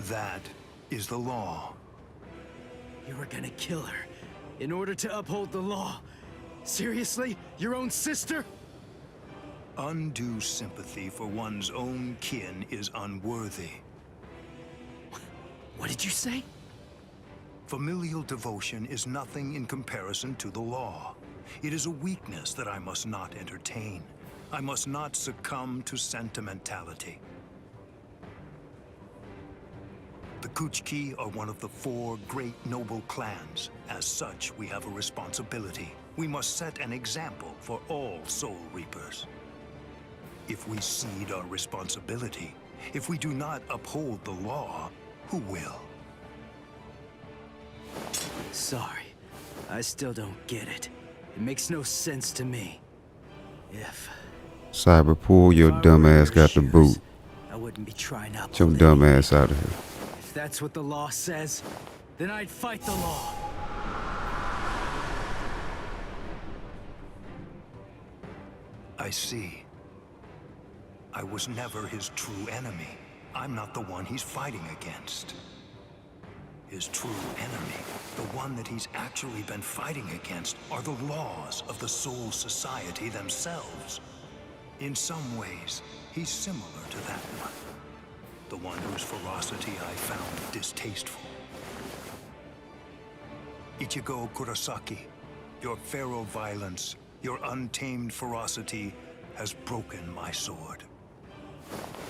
That is the law. You were gonna kill her in order to uphold the law. Seriously? Your own sister? Undue sympathy for one's own kin is unworthy. What did you say? Familial devotion is nothing in comparison to the law. It is a weakness that I must not entertain. I must not succumb to sentimentality. The Kuchki are one of the 4 great noble clans. As such, we have a responsibility. We must set an example for all Soul Reapers. If we cede our responsibility, if we do not uphold the law, who will? Sorry, I still don't get it. It makes no sense to me. If Cyberpool, your dumb ass got the boot. I wouldn't be trying out. Get your dumb ass out of here. If that's what the law says, then I'd fight the law. I see. I was never his true enemy. I'm not the one he's fighting against. His true enemy, the one that he's actually been fighting against, are the laws of the Soul Society themselves. In some ways, he's similar to that one. The one whose ferocity I found distasteful. Ichigo Kurosaki, your feral violence, your untamed ferocity has broken my sword.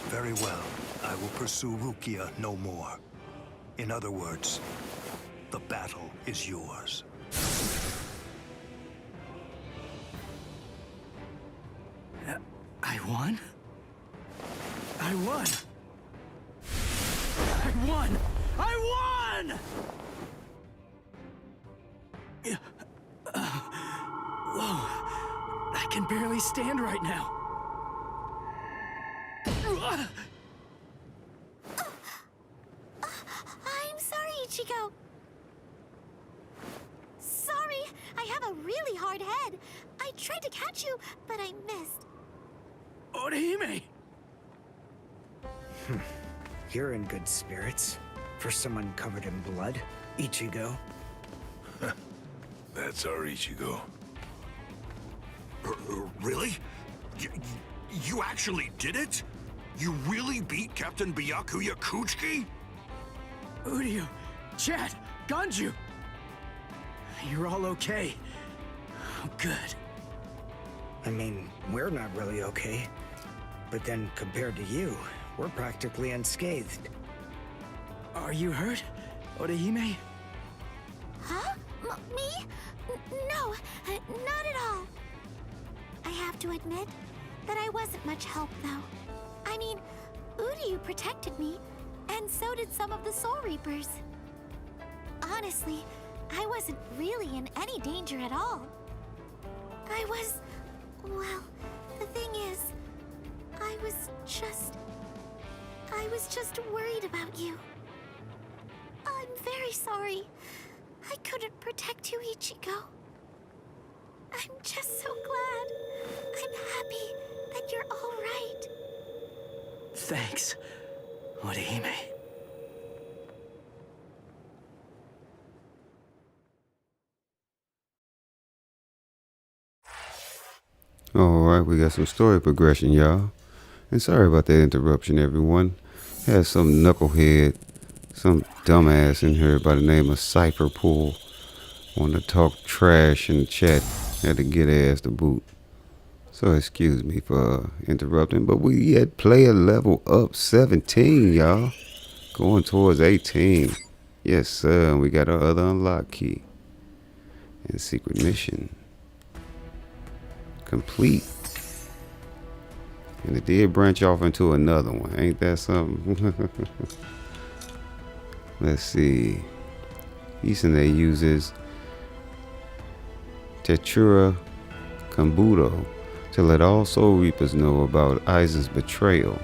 Very well, I will pursue Rukia no more. In other words, the battle is yours. I won? I won! I won! I won! Whoa, I can barely stand right now. I'm sorry, Ichigo. Sorry, I have a really hard head. I tried to catch you, but I missed. Orihime! You're in good spirits. For someone covered in blood, Ichigo. That's our Ichigo. Really? You actually did it? You really beat Captain Byakuya Kuchiki? Uryu, Chad, Ganju! You're all okay. Oh, good. I mean, we're not really okay. But then, compared to you, we're practically unscathed. Are you hurt, Orihime? Huh? Me? No, not at all. I have to admit that I wasn't much help, though. I mean, Uryu protected me, and so did some of the Soul Reapers. Honestly, I wasn't really in any danger at all. Well, the thing is, I was just worried about you. I'm very sorry. I couldn't protect you, Ichigo. I'm just so glad. I'm happy that you're all right. Thanks, Orihime. Alright, we got some story progression, y'all. And sorry about that interruption, everyone. Had some knucklehead, some dumbass in here by the name of Cyberpool. Want to talk trash in the chat. Had to get ass to boot. So excuse me for interrupting, but we had player level up 17, y'all. Going towards 18. Yes, sir. We got our other unlock key. And secret mission complete. And it did branch off into another one. Ain't that something? Let's see. Isane uses Tetsura Kambudo to let all Soul Reapers know about Aizen's betrayal.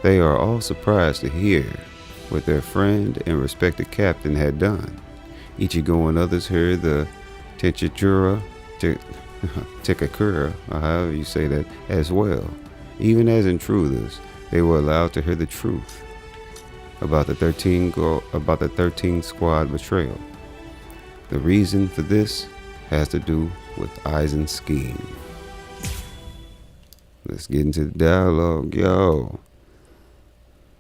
They are all surprised to hear what their friend and respected captain had done. Ichigo and others heard the Tekakura, or however you say that, as well. Even as intruders, they were allowed to hear the truth about the 13 squad betrayal. The reason for this has to do with Aizen's scheme. Let's get into the dialogue, yo.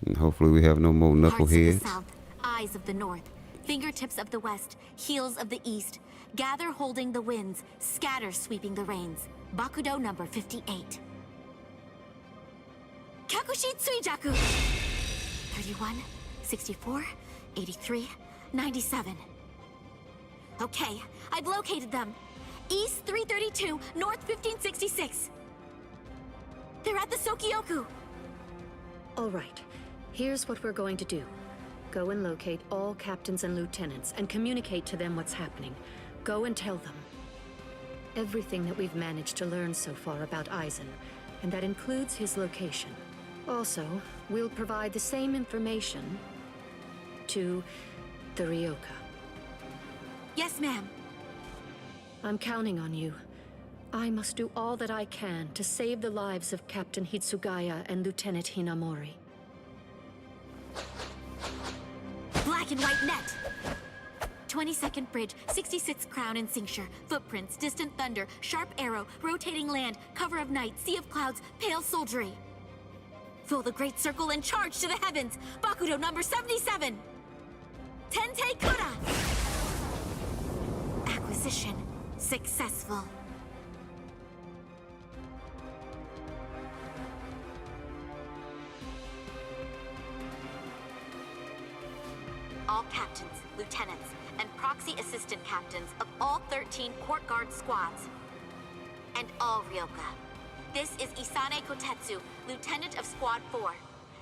And hopefully we have no more knuckleheads. Hearts of the south, eyes of the north, fingertips of the west, heels of the east. Gather holding the winds, scatter sweeping the rains. Bakudo number 58. Kyakushi Tsuijaku! 31, 64, 83, 97. Okay, I've located them. East 332, north 1566. They're at the Sokioku. All right, here's what we're going to do. Go and locate all captains and lieutenants and communicate to them what's happening. Go and tell them everything that we've managed to learn so far about Aizen, and that includes his location. Also, we'll provide the same information to the Ryoka. Yes, ma'am. I'm counting on you. I must do all that I can to save the lives of Captain Hitsugaya and Lieutenant Hinamori. Black and white net! 22nd bridge, 66th crown and cincture, footprints, distant thunder, sharp arrow, rotating land, cover of night, sea of clouds, pale soldiery. Fill the great circle and charge to the heavens! Bakudo number 77! Tente Kura! Acquisition successful. All captains, lieutenants, and proxy assistant captains of all 13 court guard squads. And all Ryoka. This is Isane Kotetsu, Lieutenant of Squad 4.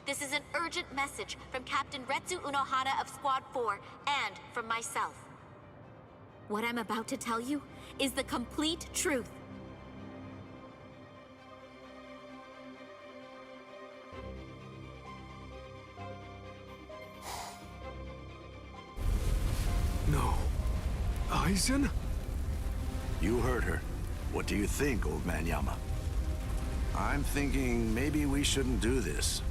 This is an urgent message from Captain Retsu Unohana of Squad 4, and from myself. What I'm about to tell you is the complete truth. No. Aizen? You heard her. What do you think, old man Yama? I'm thinking maybe we shouldn't do this.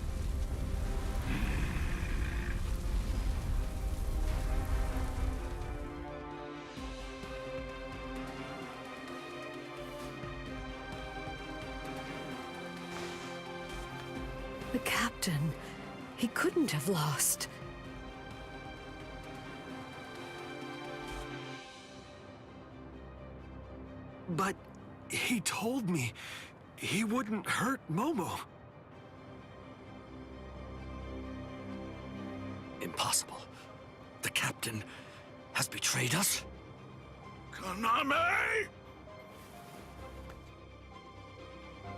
The captain, he couldn't have lost. But he told me he wouldn't hurt Momo. Impossible. The captain has betrayed us? Kaname!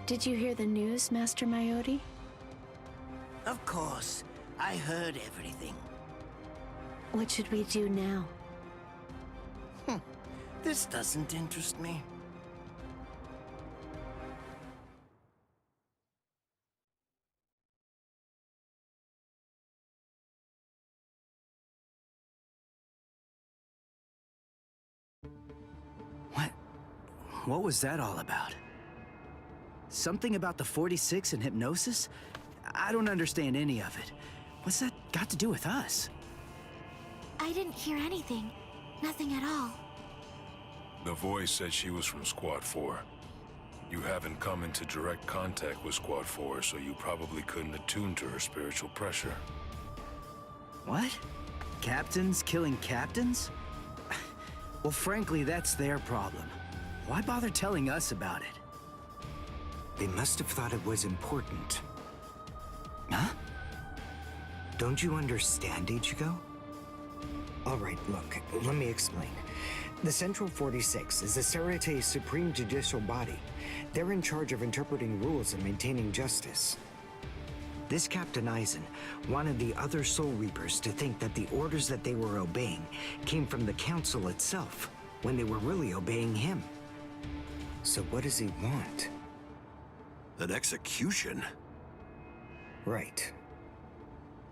Did you hear the news, Master Mayori? Of course. I heard everything. What should we do now? This doesn't interest me. What was that all about? Something about the 46 and hypnosis? I don't understand any of it. What's that got to do with us? I didn't hear anything. Nothing at all. The voice said she was from Squad 4. You haven't come into direct contact with Squad 4, so you probably couldn't attune to her spiritual pressure. What? Captains killing captains? Well, frankly, that's their problem. Why bother telling us about it? They must have thought it was important. Huh? Don't you understand, Ichigo? All right, look, let me explain. The Central 46 is the Sarate's supreme judicial body. They're in charge of interpreting rules and maintaining justice. This Captain Aizen wanted the other Soul Reapers to think that the orders that they were obeying came from the Council itself, when they were really obeying him. So what does he want? An execution? Right.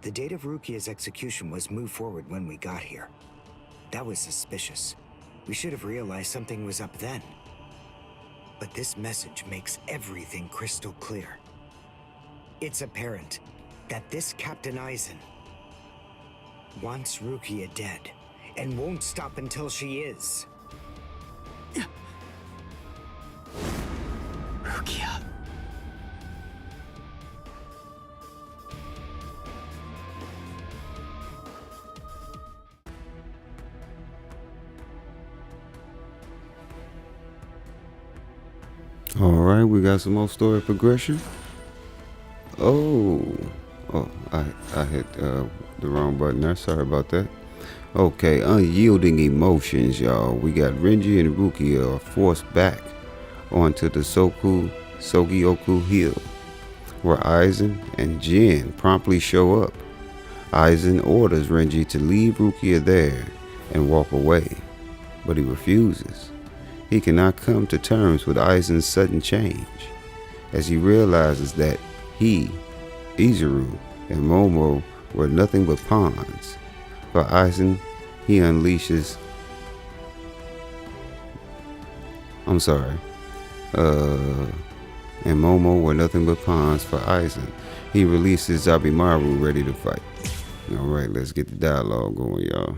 The date of Rukia's execution was moved forward when we got here. That was suspicious. We should have realized something was up then. But this message makes everything crystal clear. It's apparent that this Captain Aizen wants Rukia dead, and won't stop until she is. Rukia. Alright, we got some more story progression. Oh, I hit the wrong button there. Sorry about that. Okay, unyielding emotions, y'all. We got Renji and Rukia are forced back onto the Sogioku Hill, where Aizen and Jin promptly show up. Aizen orders Renji to leave Rukia there and walk away, but he refuses. He cannot come to terms with Aizen's sudden change, as he realizes that he, Izuru, and Momo were nothing but pawns. For Aizen, he unleashes... and Momo were nothing but pawns for Aizen. He releases Zabimaru ready to fight. Alright, let's get the dialogue going, y'all.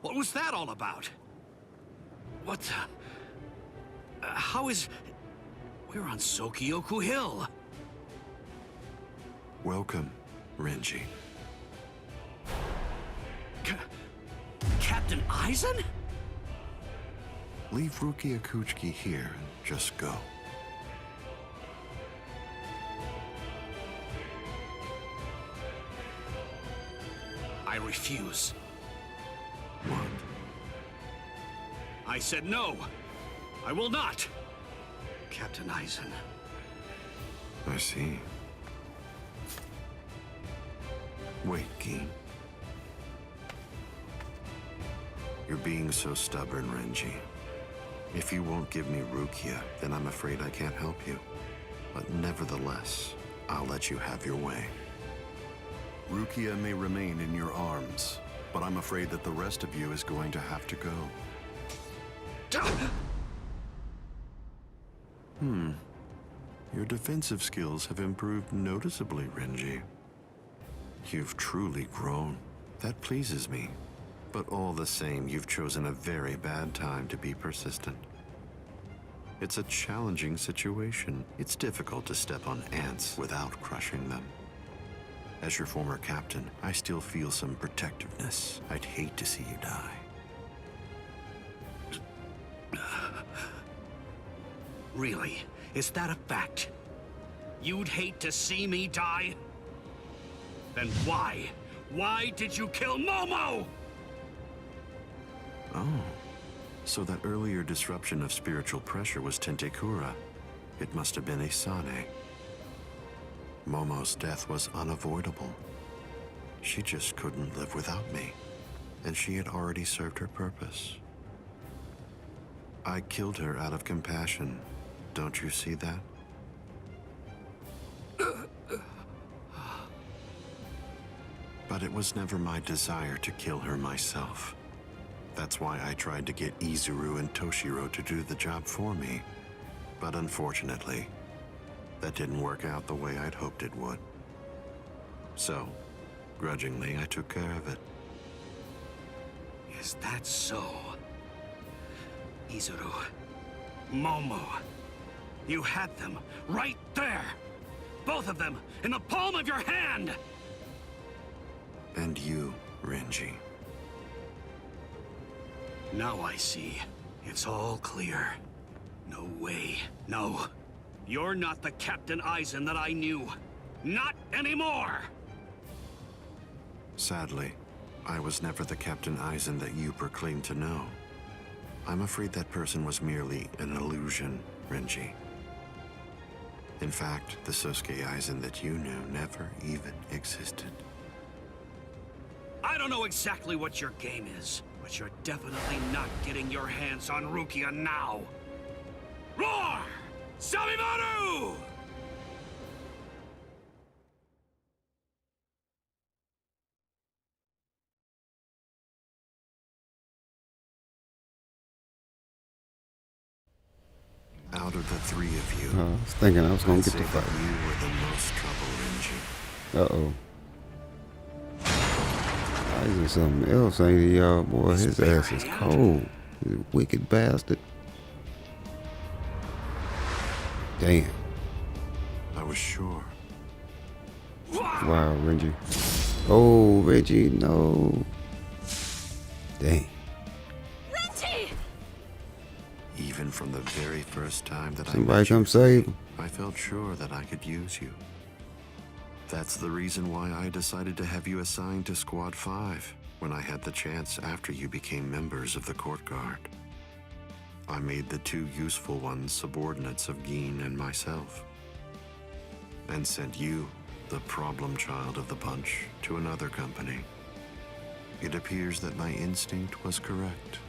What was that all about? What? How is... We're on Sogioku Hill. Welcome, Renji. Captain Aizen? Leave Rukia Kuchiki here and just go. I refuse. What? I said no. I will not. Captain Aizen. I see. Wait, Geen. You're being so stubborn, Renji. If you won't give me Rukia, then I'm afraid I can't help you. But nevertheless, I'll let you have your way. Rukia may remain in your arms, but I'm afraid that the rest of you is going to have to go. Your defensive skills have improved noticeably, Renji. You've truly grown. That pleases me. But all the same, you've chosen a very bad time to be persistent. It's a challenging situation. It's difficult to step on ants without crushing them. As your former captain, I still feel some protectiveness. I'd hate to see you die. Really? Is that a fact? You'd hate to see me die? Then why? Why did you kill Momo? Oh, so that earlier disruption of spiritual pressure was Tentekura. It must have been Isane. Momo's death was unavoidable. She just couldn't live without me, and she had already served her purpose. I killed her out of compassion. Don't you see that? But it was never my desire to kill her myself. That's why I tried to get Izuru and Toshiro to do the job for me. But unfortunately, that didn't work out the way I'd hoped it would. So, grudgingly, I took care of it. Is that so? Izuru, Momo, you had them right there! Both of them in the palm of your hand! And you, Renji. Now I see. It's all clear. No way. No. You're not the Captain Aizen that I knew. Not anymore! Sadly, I was never the Captain Aizen that you proclaimed to know. I'm afraid that person was merely an illusion, Renji. In fact, the Sosuke Aizen that you knew never even existed. I don't know exactly what your game is, but you're definitely not getting your hands on Rukia now. Roar! Zabimaru! Out of the three of you, I was thinking I was gonna I'd get say the that fight. you were the most trouble, Renji. Uh-oh. Aizen something else, ain't he, y'all? Boy, his ass is cold. He's a wicked bastard. Damn. I was sure. Wow, Renji. Oh, Reggie, no. Dang. Renji! Even from the very first time that Somebody I met come you, save him. I felt sure that I could use you. That's the reason why I decided to have you assigned to Squad 5 when I had the chance after you became members of the Court Guard. I made the two useful ones subordinates of Geen and myself, and sent you, the problem child of the bunch, to another company. It appears that my instinct was correct.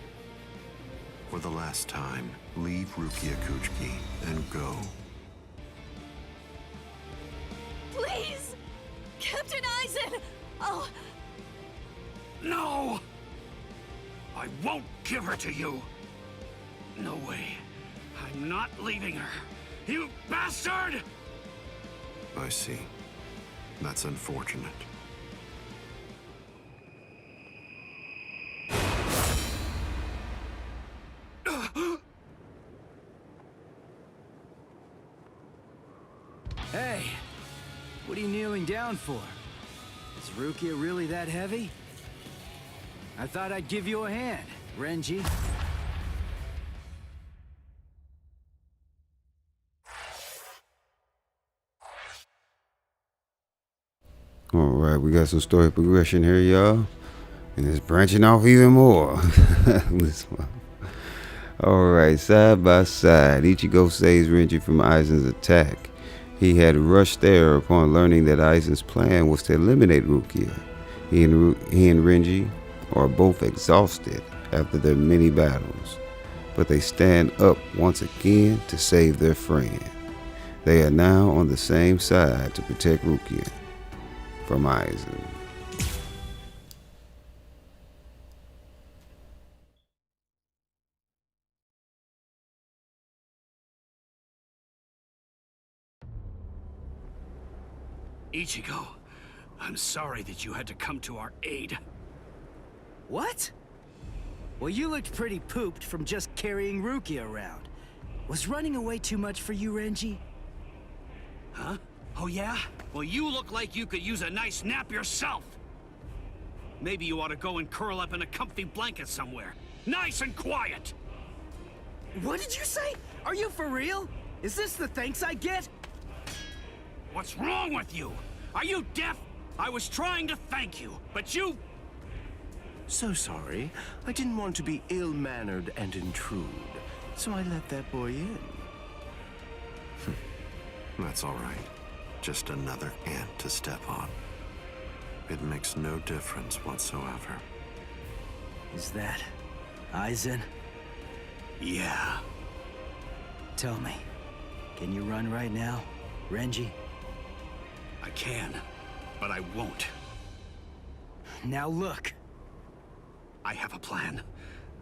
For the last time, leave Rukia Kuchiki and go. Please! Captain Eisen! Oh, No! I won't give her to you! No way. I'm not leaving her. You bastard! I see. That's unfortunate. Hey, what are you kneeling down for? Is Rukia really that heavy? I thought I'd give you a hand, Renji. Alright, we got some story progression here, y'all. And it's branching off even more. Alright, side by side, Ichigo saves Renji from Aizen's attack. He had rushed there upon learning that Aizen's plan was to eliminate Rukia. He and Renji are both exhausted after their many battles, but they stand up once again to save their friend. They are now on the same side to protect Rukia from Aizen. Ichigo, I'm sorry that you had to come to our aid. What? Well, you looked pretty pooped from just carrying Rukia around. Was running away too much for you, Renji? Huh? Oh yeah? Well, you look like you could use a nice nap yourself. Maybe you ought to go and curl up in a comfy blanket somewhere. Nice and quiet! What did you say? Are you for real? Is this the thanks I get? What's wrong with you? Are you deaf? I was trying to thank you, but you... So sorry. I didn't want to be ill-mannered and intrude, so I let that boy in. That's all right. Just another ant to step on. It makes no difference whatsoever. Is that Aizen? Yeah. Tell me, can you run right now, Renji? I can, but I won't. Now look. I have a plan.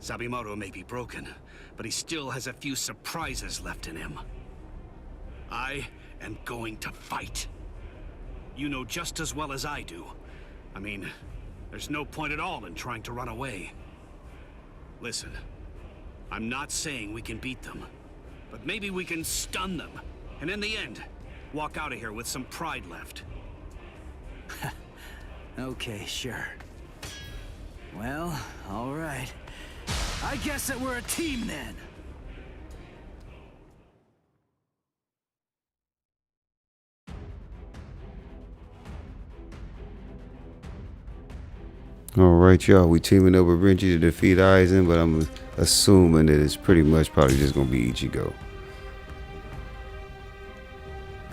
Sabimoto may be broken, but he still has a few surprises left in him. I am going to fight. You know just as well as I do. I mean, there's no point at all in trying to run away. Listen, I'm not saying we can beat them, but maybe we can stun them, and in the end, walk out of here with some pride left. Okay, sure. Well, all right. I guess that we're a team then. Alright, y'all, we teaming up with Renji to defeat Aizen, but I'm assuming that it's pretty much probably just gonna be Ichigo.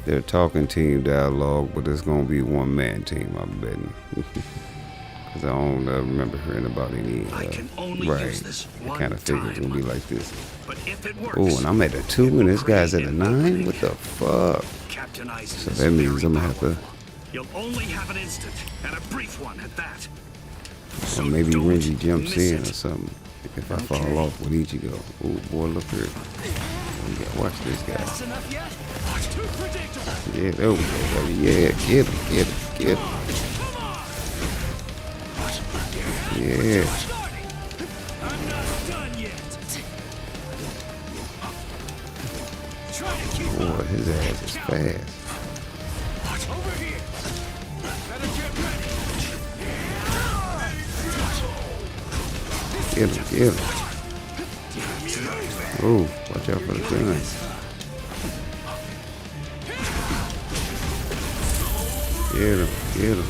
They're talking team dialogue, but it's gonna be one-man team, I'm betting. Because I don't remember hearing about any. I can only use this one I kind of figured it's time. gonna be like this. But if it works, Oh, and I'm at a 2 and this guy's at a 9? What the fuck? Captain Eisen So is that means very I'm gonna have to. You'll only have an instant, and a brief one at that. Or maybe Renji jumps in or something. If I fall off with Ichigo. Oh boy, look here. You gotta watch this guy. That's enough yet? Too predictable. Yeah, there we go, baby. Yeah, get him, get him, get him. Yeah. I'm not done yet. Boy, his ass is fast. Over here. Get him, get him. Oh, watch out for the gun. Get him, get him.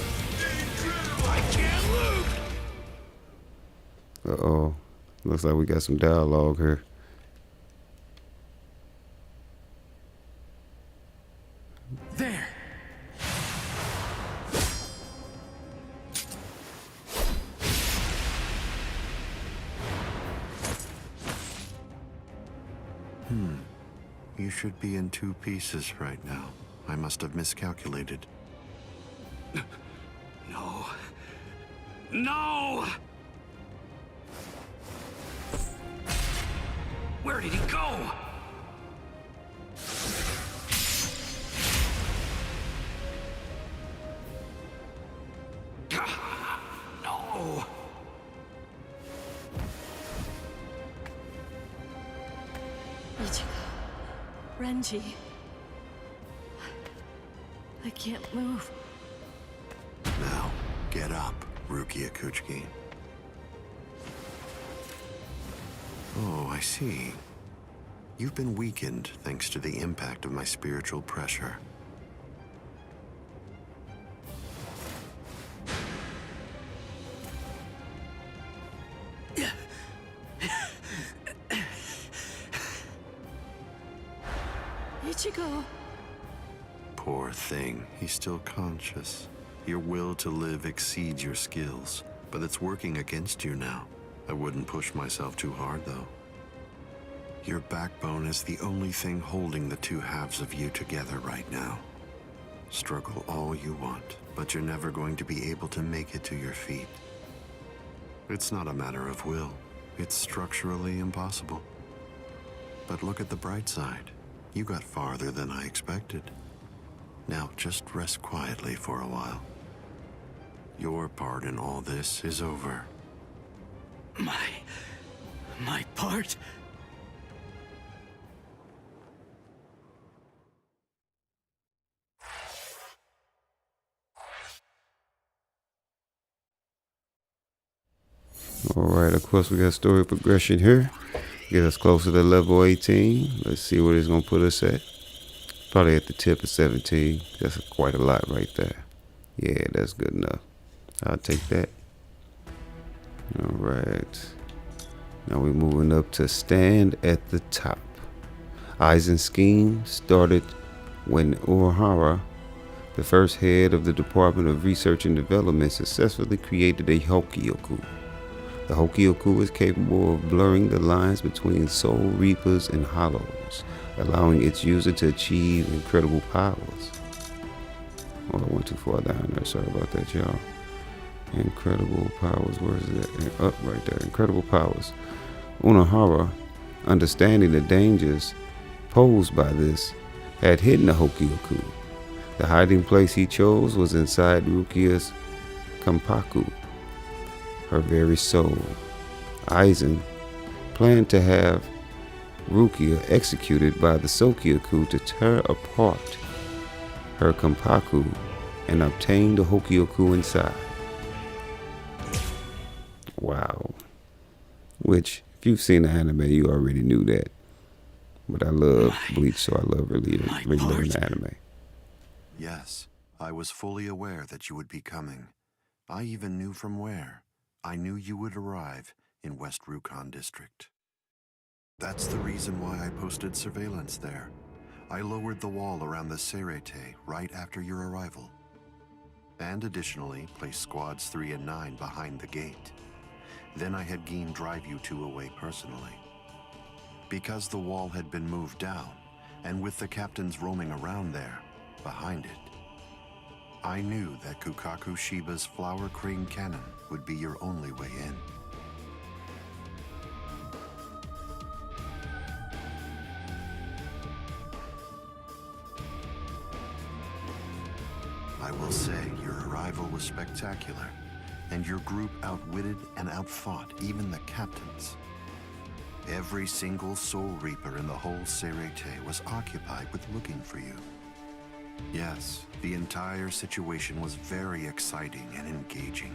Uh-oh. Looks like we got some dialogue here. There. You should be in 2 pieces right now. I must have miscalculated. No. No! Where did he go? No! Ichigo. Renji. I can't move. Now, get up, Rukia Kuchiki. Oh, I see. You've been weakened thanks to the impact of my spiritual pressure. Ichigo. Poor thing, he's still conscious. Your will to live exceeds your skills, but it's working against you now. I wouldn't push myself too hard, though. Your backbone is the only thing holding the 2 halves of you together right now. Struggle all you want, but you're never going to be able to make it to your feet. It's not a matter of will. It's structurally impossible. But look at the bright side. You got farther than I expected. Now just rest quietly for a while. Your part in all this is over. My part? Alright, of course we got story progression here. Get us closer to level 18. Let's see what it's going to put us at. Probably at the tip of 17. That's quite a lot right there. Yeah, that's good enough. I'll take that. Alright. Now we're moving up to stand at the top. Aizen's scheme started when Urahara, the first head of the Department of Research and Development, successfully created a Hokyoku. The Hokyoku is capable of blurring the lines between Soul Reapers and Hollows, allowing its user to achieve incredible powers. Oh, I went too far down there. Sorry about that, y'all. Incredible powers. Where is that? Up right there. Incredible powers. Urahara, understanding the dangers posed by this, had hidden the Hokyoku. The hiding place he chose was inside Rukia's Kampaku, her very soul. Aizen planned to have Rukia executed by the Sokyoku to tear apart her Kampaku and obtain the Hokyoku inside. Wow. Which, if you've seen the anime, you already knew that. But I love Bleach, so I love reliving the anime. Yes, I was fully aware that you would be coming. I even knew from where. I knew you would arrive in West Rukon District. That's the reason why I posted surveillance there. I lowered the wall around the Serete right after your arrival. And additionally, placed squads 3 and 9 behind the gate. Then I had Geen drive you 2 away personally. Because the wall had been moved down, and with the captains roaming around there, behind it, I knew that Kukaku Shiba's Flower Crane Cannon would be your only way in. I will say your arrival was spectacular, and your group outwitted and outfought even the captains. Every single Soul Reaper in the whole Serete was occupied with looking for you. Yes, the entire situation was very exciting and engaging.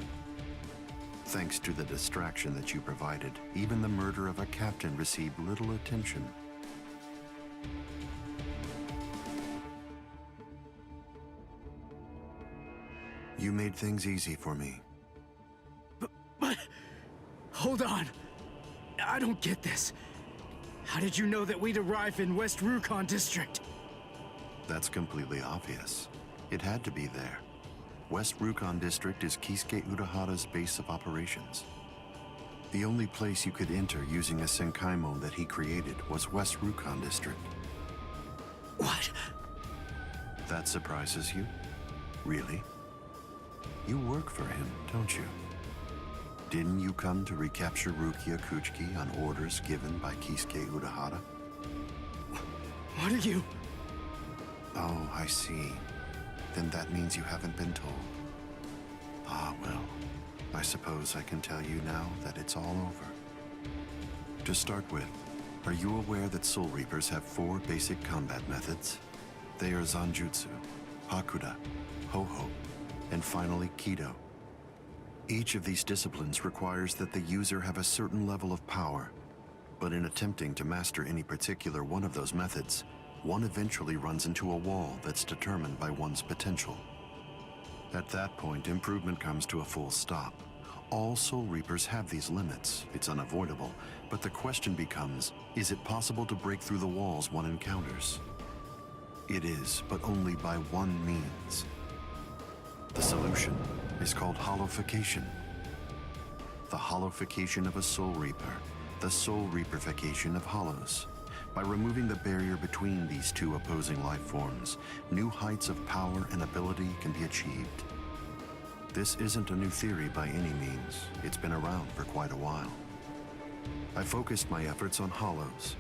Thanks to the distraction that you provided, even the murder of a captain received little attention. You made things easy for me. But... Hold on. I don't get this. How did you know that we'd arrive in West Rukon District? That's completely obvious. It had to be there. West Rukon District is Kisuke Urahara's base of operations. The only place you could enter using a Senkaimon that he created was West Rukon District. What? That surprises you? Really? You work for him, don't you? Didn't you come to recapture Rukia Kuchiki on orders given by Kisuke Urahara? What are you... Oh, I see. Then that means you haven't been told. Ah, well. I suppose I can tell you now that it's all over. To start with, are you aware that Soul Reapers have 4 basic combat methods? They are Zanjutsu, Hakuda, Ho-Ho, and finally Kido. Each of these disciplines requires that the user have a certain level of power, but in attempting to master any particular one of those methods, one eventually runs into a wall that's determined by one's potential. At that point, improvement comes to a full stop. All Soul Reapers have these limits. It's unavoidable, but the question becomes, is it possible to break through the walls one encounters? It is, but only by one means. The solution is called hollowification. The hollowification of a Soul Reaper, the Soul Reaperification of hollows. By removing the barrier between these two opposing life forms, new heights of power and ability can be achieved. This isn't a new theory by any means. It's been around for quite a while. I focused my efforts on hollows,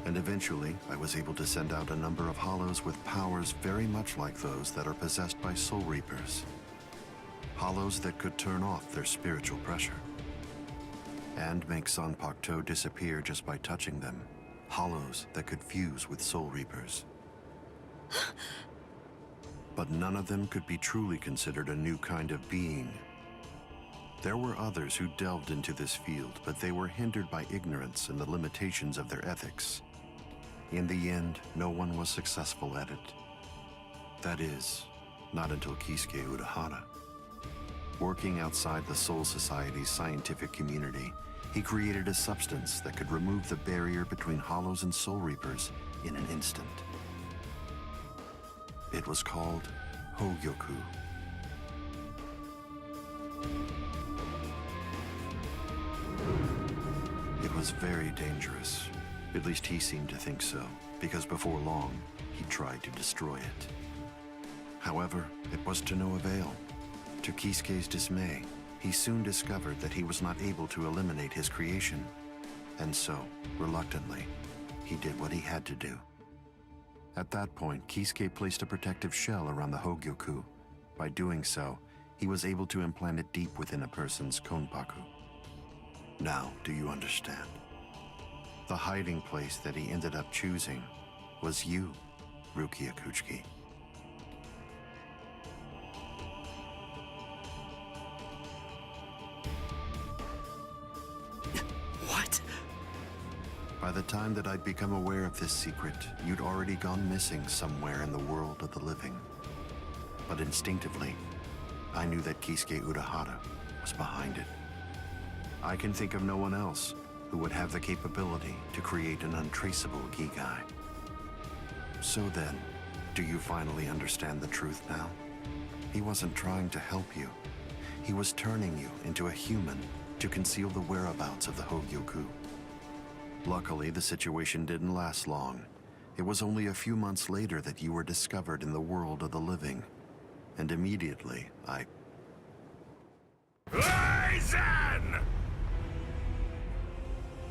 and eventually I was able to send out a number of hollows with powers very much like those that are possessed by Soul Reapers. Hollows that could turn off their spiritual pressure and make Zanpakuto disappear just by touching them. Hollows that could fuse with Soul Reapers. But none of them could be truly considered a new kind of being. There were others who delved into this field, but they were hindered by ignorance and the limitations of their ethics. In the end, no one was successful at it. That is, not until Kisuke Urahara. Working outside the Soul Society's scientific community, he created a substance that could remove the barrier between hollows and Soul Reapers in an instant. It was called Hogyoku. It was very dangerous. At least he seemed to think so, because before long, he tried to destroy it. However, it was to no avail. To Kisuke's dismay, he soon discovered that he was not able to eliminate his creation. And so, reluctantly, he did what he had to do. At that point, Kisuke placed a protective shell around the Hogyoku. By doing so, he was able to implant it deep within a person's konpaku. Now, do you understand? The hiding place that he ended up choosing was you, Rukia Kuchiki. What? By the time that I'd become aware of this secret, you'd already gone missing somewhere in the world of the living. But instinctively, I knew that Kisuke Urahara was behind it. I can think of no one else who would have the capability to create an untraceable Gigai. So then, do you finally understand the truth now? He wasn't trying to help you. He was turning you into a human to conceal the whereabouts of the Hogyoku. Luckily, the situation didn't last long. It was only a few months later that you were discovered in the world of the living. And immediately, Aizen!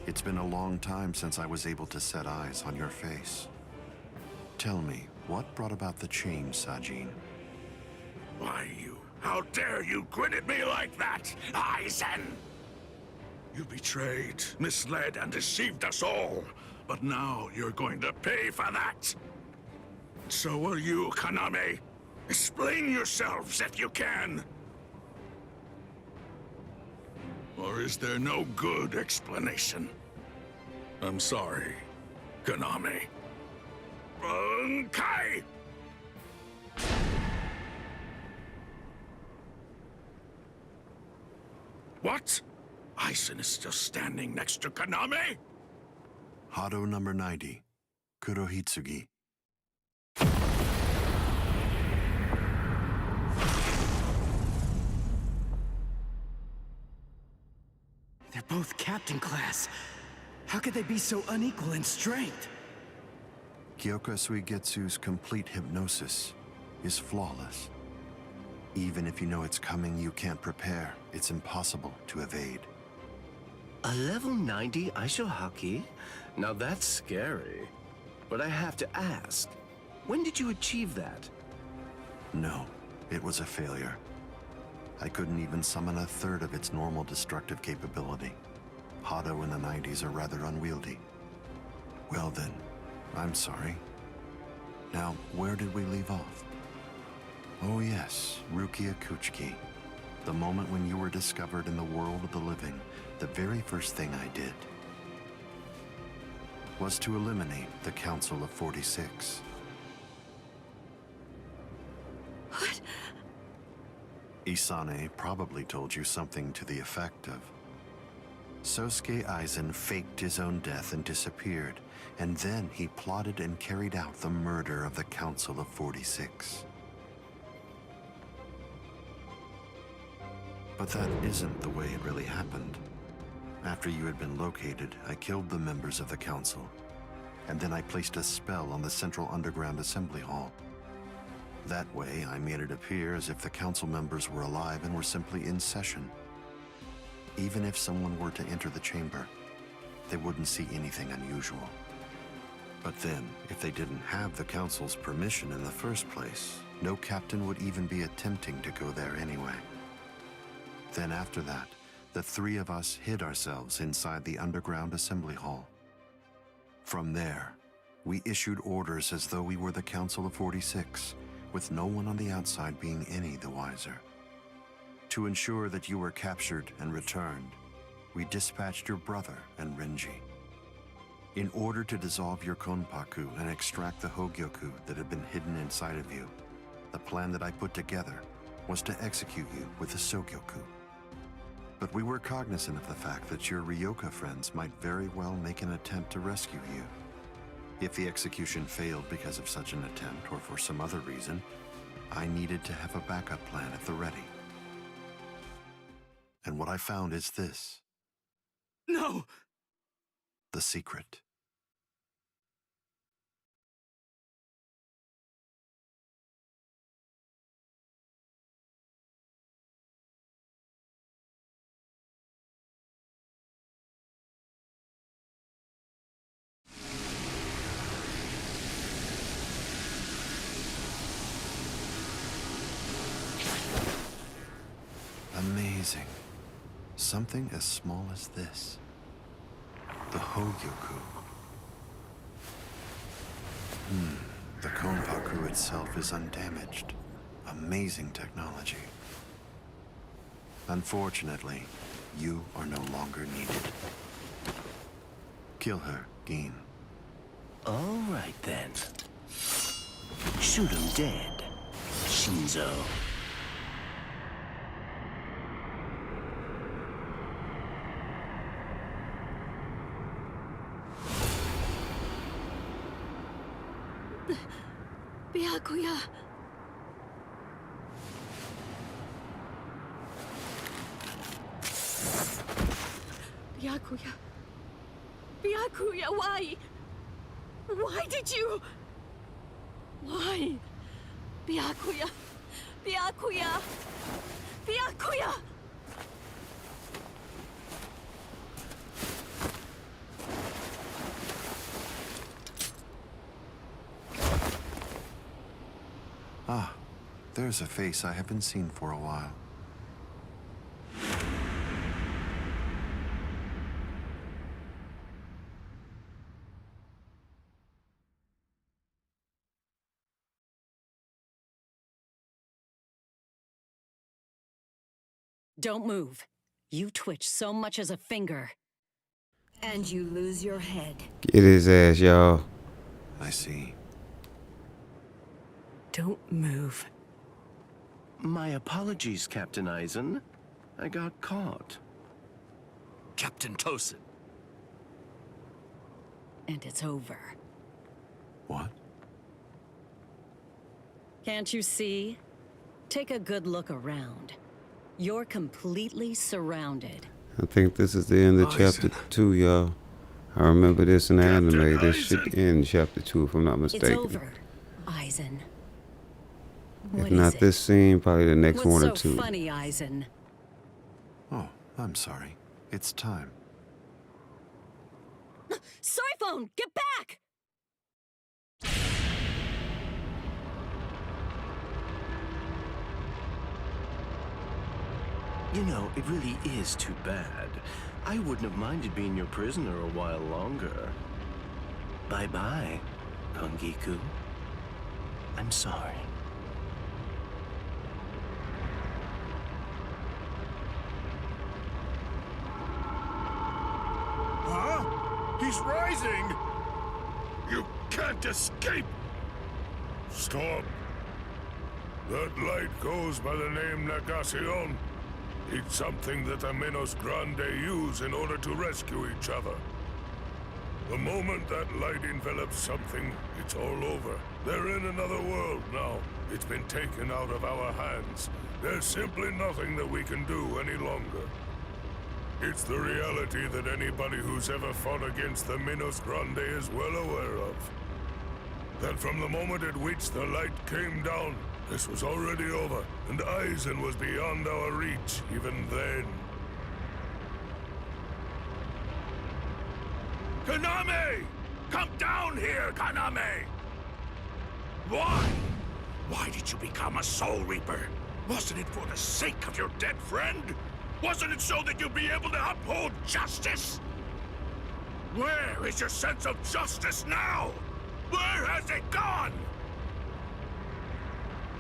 It's been a long time since I was able to set eyes on your face. Tell me, what brought about the change, Sajin? Why, how dare you grin at me like that, Aizen? You betrayed, misled, and deceived us all. But now you're going to pay for that. So will you, Kaname. Explain yourselves if you can. Or is there no good explanation? I'm sorry, Konami. Kai! What? Aizen is still standing next to Konami? Hado number 90, Kurohitsugi. They're both captain class. How could they be so unequal in strength? Kyoka Suigetsu's complete hypnosis is flawless. Even if you know it's coming, you can't prepare. It's impossible to evade. A level 90 Aisho Haki? Now that's scary. But I have to ask, when did you achieve that? No, it was a failure. I couldn't even summon a third of its normal destructive capability. Hado in the 90s are rather unwieldy. Well then, I'm sorry. Now, where did we leave off? Oh yes, Rukia Kuchiki. The moment when you were discovered in the world of the living, the very first thing I did was to eliminate the Council of 46. What? Isane probably told you something to the effect of, Sosuke Aizen faked his own death and disappeared, and then he plotted and carried out the murder of the Council of 46. But that isn't the way it really happened. After you had been located, I killed the members of the Council, and then I placed a spell on the Central Underground Assembly Hall. That way, I made it appear as if the Council members were alive and were simply in session. Even if someone were to enter the chamber, they wouldn't see anything unusual. But then, if they didn't have the Council's permission in the first place, no captain would even be attempting to go there anyway. Then after that, the three of us hid ourselves inside the underground assembly hall. From there, we issued orders as though we were the Council of 46, with no one on the outside being any the wiser. To ensure that you were captured and returned, we dispatched your brother and Renji. In order to dissolve your Konpaku and extract the Hogyoku that had been hidden inside of you, the plan that I put together was to execute you with the Sogyoku. But we were cognizant of the fact that your Ryoka friends might very well make an attempt to rescue you. If the execution failed because of such an attempt or for some other reason, I needed to have a backup plan at the ready. And what I found is this. No! The secret. Amazing. Something as small as this. The Hogyoku. The Konpaku itself is undamaged. Amazing technology. Unfortunately, you are no longer needed. Kill her, Gin. All right then. Shoot him dead, Shinzo. Byakuya. Byakuya. Byakuya, why? Why did you? Why? Byakuya. Byakuya. Byakuya. Ah, there's a face I haven't seen for a while. Don't move. You twitch so much as a finger, and you lose your head. Get his ass, y'all. I see. Don't move. My apologies, Captain Eisen. I got caught. Captain Tosin. And it's over. What? Can't you see? Take a good look around. You're completely surrounded. I think this is the end of chapter 2, y'all. I remember this in the anime. This should end chapter 2, if I'm not mistaken. It's over, Eisen. If not this scene, probably the next one or What's two. so funny, Eisen? Oh, I'm sorry. It's time. Soiphone, get back! You know, it really is too bad. I wouldn't have minded being your prisoner a while longer. Bye-bye, Kongiku. I'm sorry. Huh? He's rising! You can't escape! Stop! That light goes by the name Negacion. It's something that the Menos Grande use in order to rescue each other. The moment that light envelops something, it's all over. They're in another world now. It's been taken out of our hands. There's simply nothing that we can do any longer. It's the reality that anybody who's ever fought against the Menos Grande is well aware of. That from the moment at which the light came down, this was already over, and Eisen was beyond our reach even then. Kaname! Come down here, Kaname! Why? Why did you become a Soul Reaper? Wasn't it for the sake of your dead friend? Wasn't it so that you'd be able to uphold justice? Where is your sense of justice now? Where has it gone?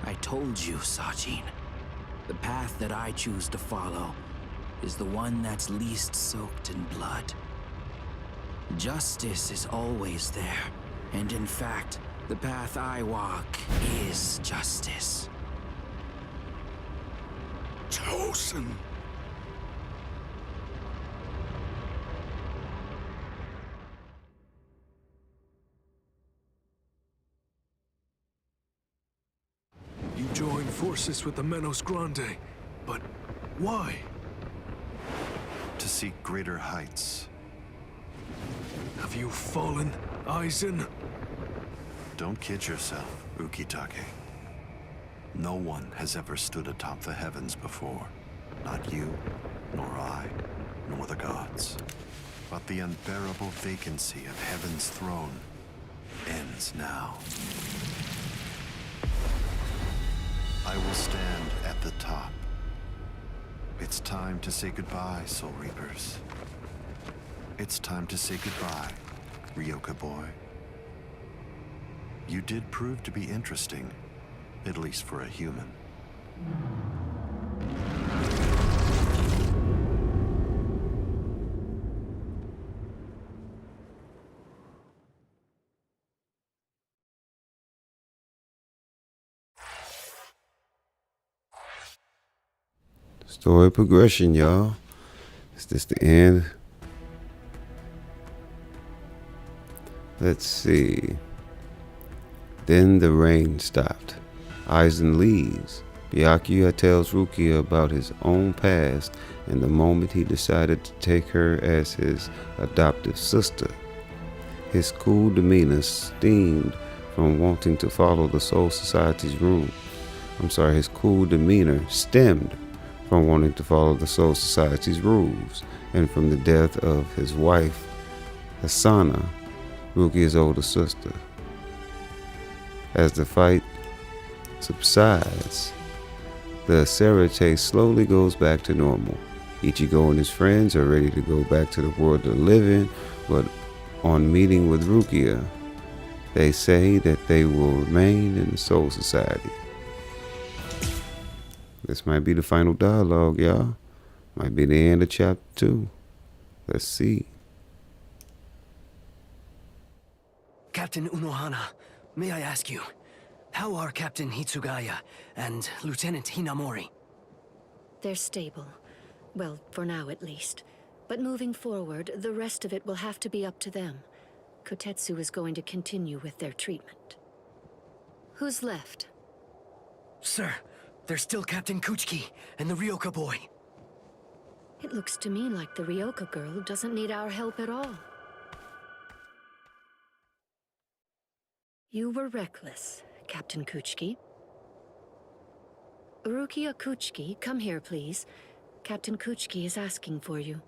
I told you, Sajin. The path that I choose to follow is the one that's least soaked in blood. Justice is always there, and in fact, the path I walk is justice. Tosin! You joined forces with the Menos Grande, but why? To seek greater heights. Have you fallen, Eisen? Don't kid yourself, Ukitake. No one has ever stood atop the heavens before. Not you, nor I, nor the gods. But the unbearable vacancy of heaven's throne ends now. I will stand at the top. It's time to say goodbye, Soul Reapers. It's time to say goodbye, Ryoka boy. You did prove to be interesting, at least for a human. Story progression, y'all. Is this the end? Let's see. Then the rain stopped. Eisen leaves. Byakuya tells Rukia about his own past and the moment he decided to take her as his adoptive sister. His cool demeanor stemmed from wanting to follow the Soul Society's rules. His cool demeanor stemmed from wanting to follow the Soul Society's rules and from the death of his wife, Hasana, Rukia's older sister. As the fight subsides, the Serite slowly goes back to normal. Ichigo and his friends are ready to go back to the world of the living, but on meeting with Rukia, they say that they will remain in the Soul Society. This might be the final dialogue, y'all. Might be the end of chapter 2. Let's see. Captain Unohana, may I ask you, how are Captain Hitsugaya and Lieutenant Hinamori? They're stable. Well, for now at least. But moving forward, the rest of it will have to be up to them. Kotetsu is going to continue with their treatment. Who's left? Sir, there's still Captain Kuchiki and the Ryoka boy. It looks to me like the Ryoka girl doesn't need our help at all. You were reckless, Captain Kuchiki. Rukia Kuchiki, come here, please. Captain Kuchiki is asking for you.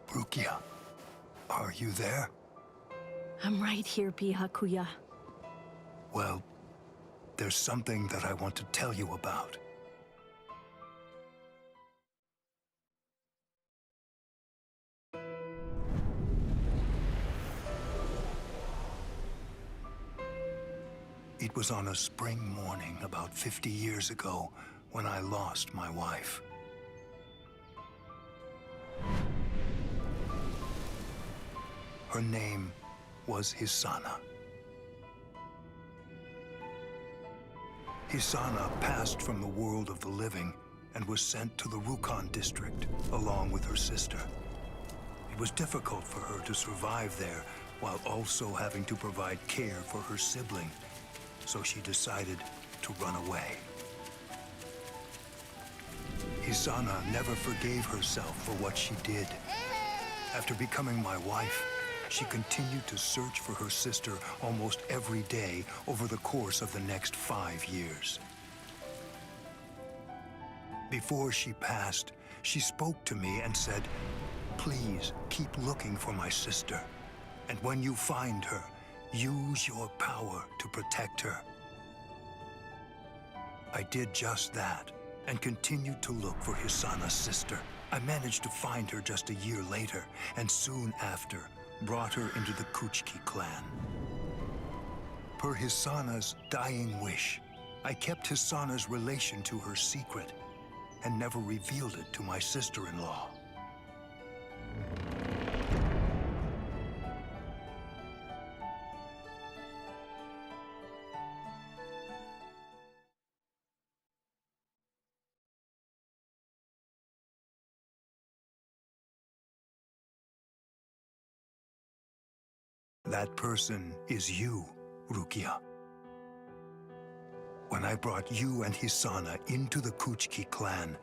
Rukia, are you there? I'm right here, Byakuya. Well, there's something that I want to tell you about. It was on a spring morning about 50 years ago when I lost my wife. Her name was Hisana. Hisana passed from the world of the living and was sent to the Rukon district along with her sister. It was difficult for her to survive there while also having to provide care for her sibling, so she decided to run away. Hisana never forgave herself for what she did. After becoming my wife, she continued to search for her sister almost every day over the course of the next 5 years. Before she passed, she spoke to me and said, "Please keep looking for my sister, and when you find her, use your power to protect her." I did just that and continued to look for Hisana's sister. I managed to find her just a year later, and soon after, brought her into the Kuchiki clan. Per Hisana's dying wish, I kept Hisana's relation to her secret and never revealed it to my sister-in-law. That person is you, Rukia. When I brought you and Hisana into the Kuchiki clan,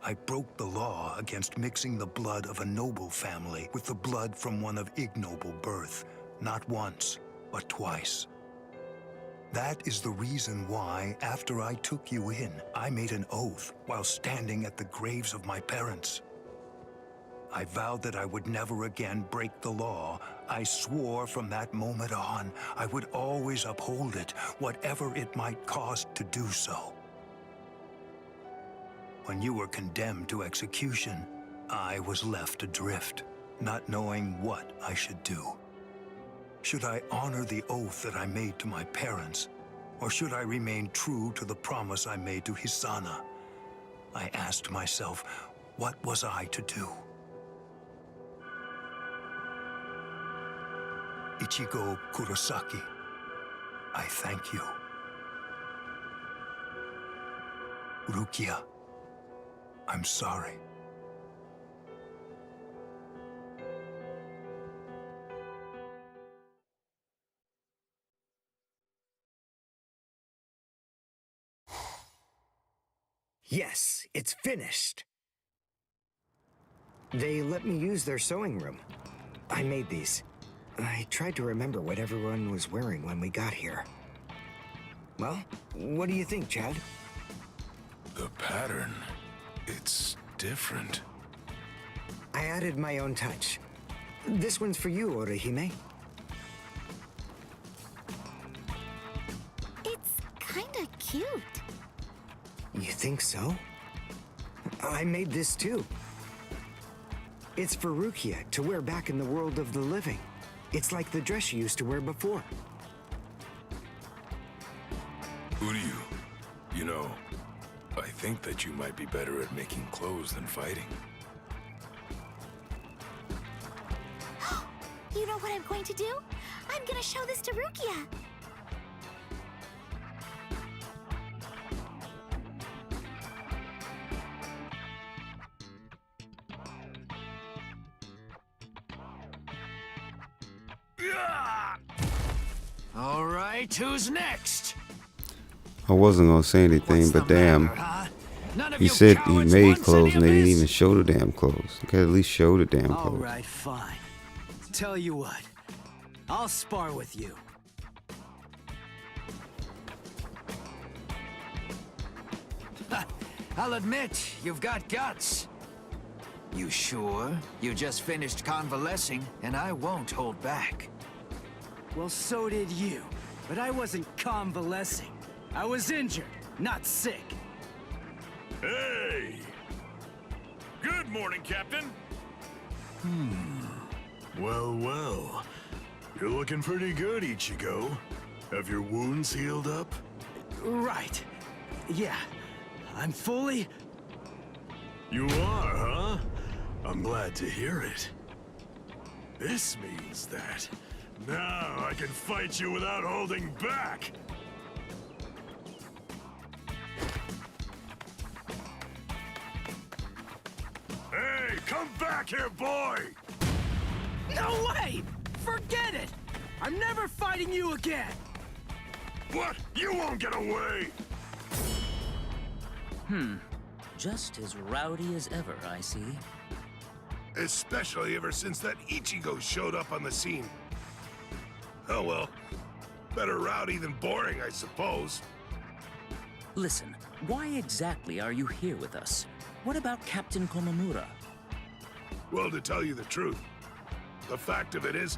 I broke the law against mixing the blood of a noble family with the blood from one of ignoble birth, not once, but twice. That is the reason why, after I took you in, I made an oath while standing at the graves of my parents. I vowed that I would never again break the law. I swore from that moment on, I would always uphold it, whatever it might cost to do so. When you were condemned to execution, I was left adrift, not knowing what I should do. Should I honor the oath that I made to my parents, or should I remain true to the promise I made to Hisana? I asked myself, what was I to do? Ichigo Kurosaki, I thank you. Rukia, I'm sorry. Yes, it's finished. They let me use their sewing room. I made these. I tried to remember what everyone was wearing when we got here. Well, what do you think, Chad? The pattern, it's different. I added my own touch. This one's for you, Orihime. It's kinda cute. You think so? I made this too. It's for Rukia to wear back in the world of the living. It's like the dress she used to wear before. Uryu, you know, I think that you might be better at making clothes than fighting. You know what I'm going to do? I'm gonna show this to Rukia. All right, who's next? I wasn't gonna say anything, but damn. He said he made clothes and they didn't even show the damn clothes. They could at least show the damn All clothes. right, fine. Tell you what, I'll spar with you. I'll admit, you've got guts. You sure? You just finished convalescing, and I won't hold back. Well, so did you. But I wasn't convalescing. I was injured, not sick. Hey! Good morning, Captain. Well, well. You're looking pretty good, Ichigo. Have your wounds healed up? Right. Yeah. I'm fully... You are, huh? I'm glad to hear it. This means that now I can fight you without holding back. Hey, come back here, boy! No way! Forget it! I'm never fighting you again! What? You won't get away! Just as rowdy as ever, I see. Especially ever since that Ichigo showed up on the scene. Oh well. Better rowdy than boring, I suppose. Listen, why exactly are you here with us? What about Captain Komamura? Well, to tell you the truth, the fact of it is,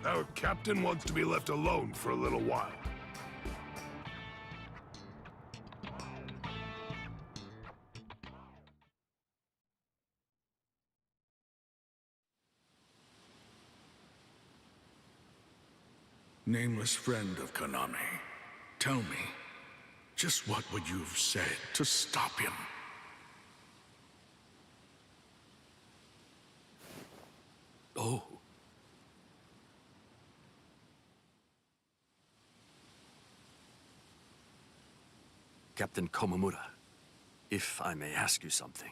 our captain wants to be left alone for a little while. Nameless friend of Konami, tell me, just what would you have said to stop him? Oh. Captain Komamura, if I may ask you something.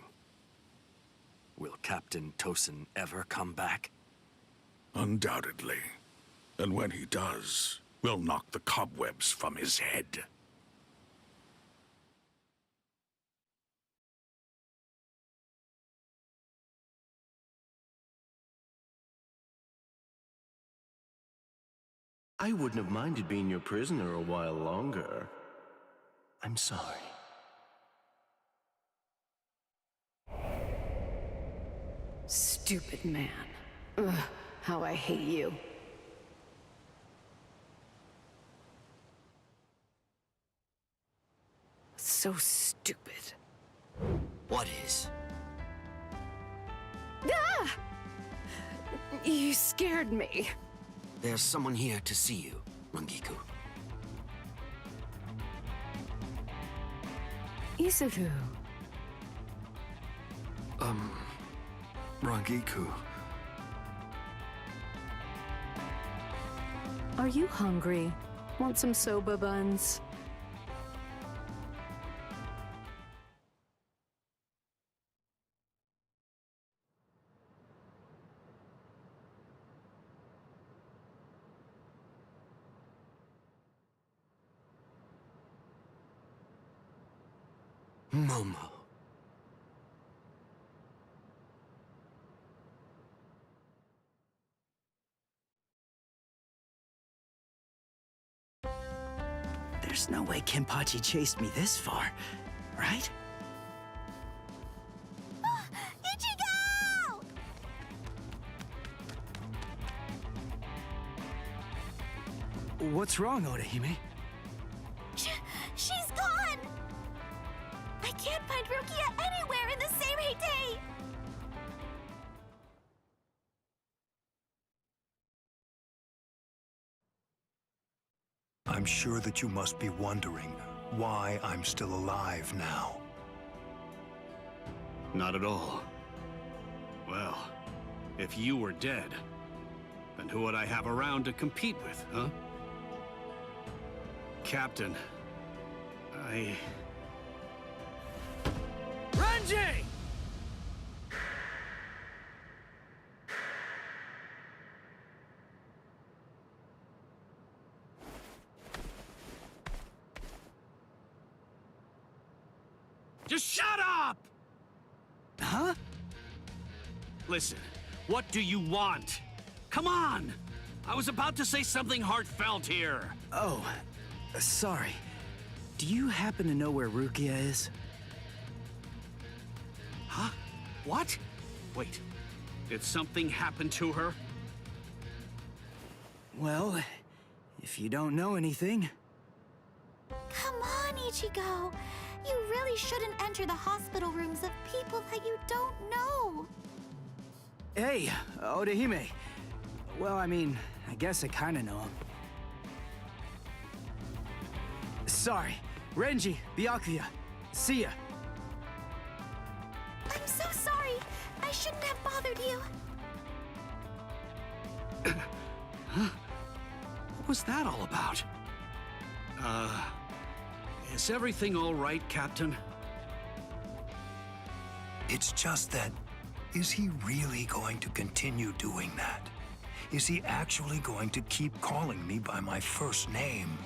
Will Captain Tosin ever come back? Undoubtedly. And when he does, we'll knock the cobwebs from his head. I wouldn't have minded being your prisoner a while longer. I'm sorry. Stupid man. Ugh, how I hate you. So stupid. What is? Ah! You scared me. There's someone here to see you, Rangiku. Isuru. Rangiku. Are you hungry? Want some soba buns? Momo. There's no way Kenpachi chased me this far, right? Ichigo! What's wrong, Odahime? She's gone! I can't find Rukia anywhere in the Seirei. I'm sure that you must be wondering why I'm still alive now. Not at all. Well, if you were dead, then who would I have around to compete with, huh? Captain, Renji! Just shut up! Huh? Listen, what do you want? Come on! I was about to say something heartfelt here. Oh, sorry. Do you happen to know where Rukia is? Huh? What? Wait, did something happen to her? Well, if you don't know anything... Come on, Ichigo! You really shouldn't enter the hospital rooms of people that you don't know! Hey, Orihime. Well, I mean, I guess I kinda know him. Sorry. Renji, Byakuya. See ya. I'm so sorry! I shouldn't have bothered you! What was that all about? Is everything all right, Captain? It's just that, is he really going to continue doing that? Is he actually going to keep calling me by my first name?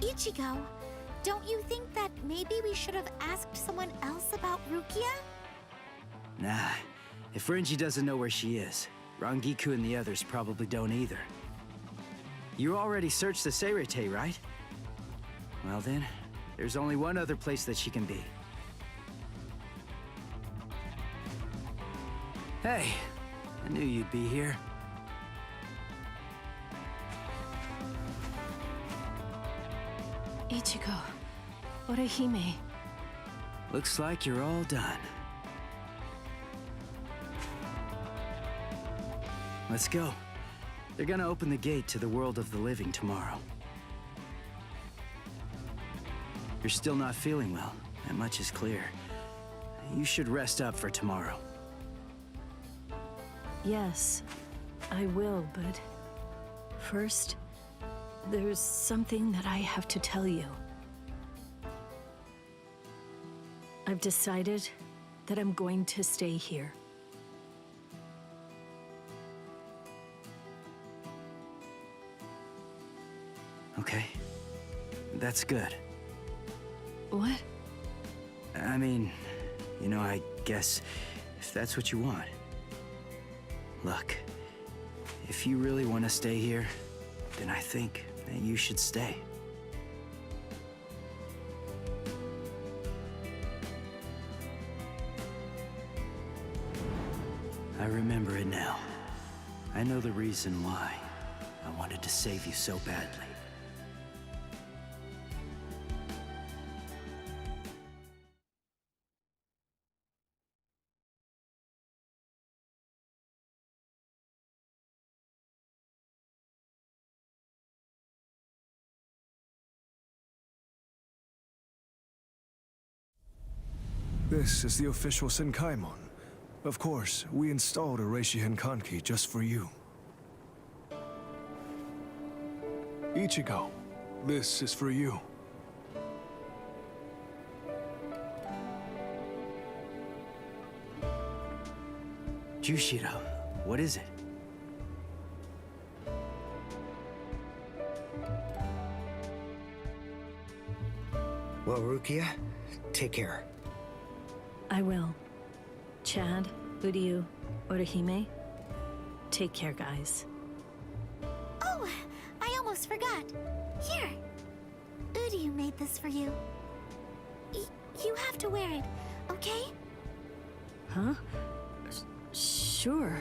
Ichigo, don't you think that maybe we should have asked someone else about Rukia? Nah, if Renji doesn't know where she is, Rangiku and the others probably don't either. You already searched the Seirete, right? Well then, there's only one other place that she can be. Hey, I knew you'd be here. Ichigo, Orihime. Looks like you're all done. Let's go. They're gonna open the gate to the world of the living tomorrow. You're still not feeling well. That much is clear. You should rest up for tomorrow. Yes, I will, but first, there's something that I have to tell you. I've decided that I'm going to stay here. Okay. That's good. What? I mean, you know, I guess if that's what you want. Look, if you really want to stay here, then I think that you should stay. I remember it now. I know the reason why I wanted to save you so badly. This is the official Senkaimon. Of course, we installed a Reishi Henkanki just for you. Ichigo, this is for you. Jushiro, what is it? Well, Rukia, take care. I will. Chad, Uryu, Orihime, take care, guys. Oh, I almost forgot. Here. Uryu made this for you. You have to wear it, okay? Huh? Sure.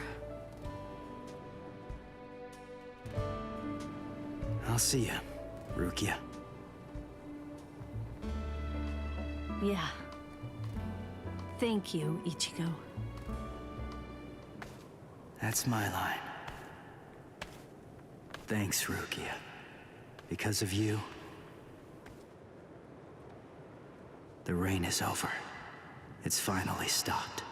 I'll see ya, Rukia. Yeah. Thank you, Ichigo. That's my line. Thanks, Rukia. Because of you, the rain is over. It's finally stopped.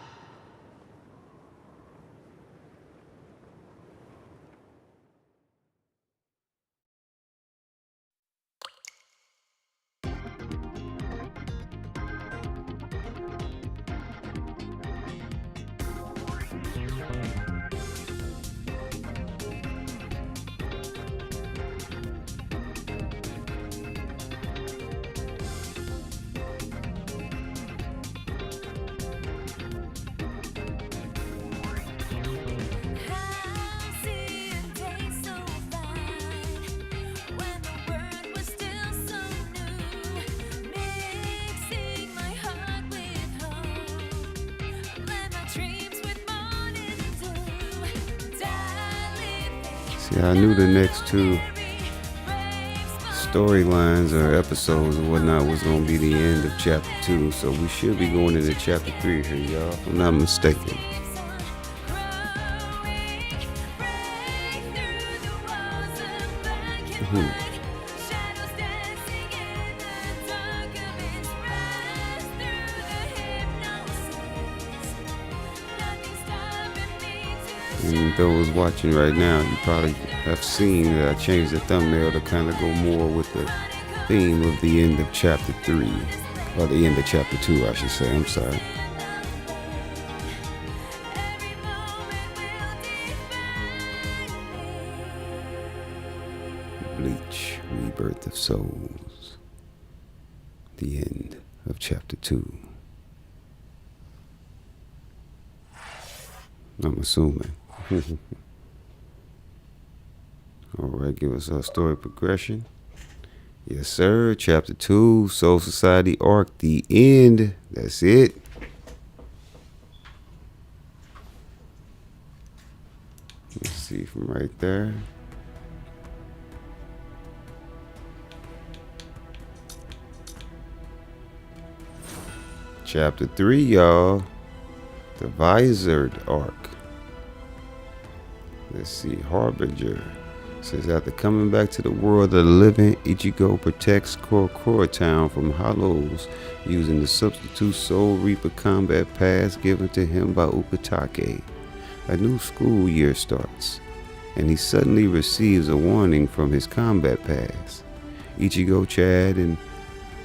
Yeah, I knew the next two storylines or episodes or whatnot was going to be the end of chapter 2, so we should be going into chapter 3 here, y'all, if I'm not mistaken. And those watching right now, you probably have seen that I changed the thumbnail to kind of go more with the theme of the end of chapter 3, or the end of chapter 2, I should say. I'm sorry. Bleach Rebirth of Souls. The end of chapter 2. I'm assuming. Alright, give us our story progression. Yes, sir. Chapter 2, Soul Society arc, the end. That's it. Let's see from right there. Chapter 3, y'all. The Visored arc. Let's see, Harbinger says after coming back to the world of the living, Ichigo protects Kokoro Town from hollows using the substitute Soul Reaper combat pass given to him by Ukitake. A new school year starts, and he suddenly receives a warning from his combat pass. Ichigo, Chad, and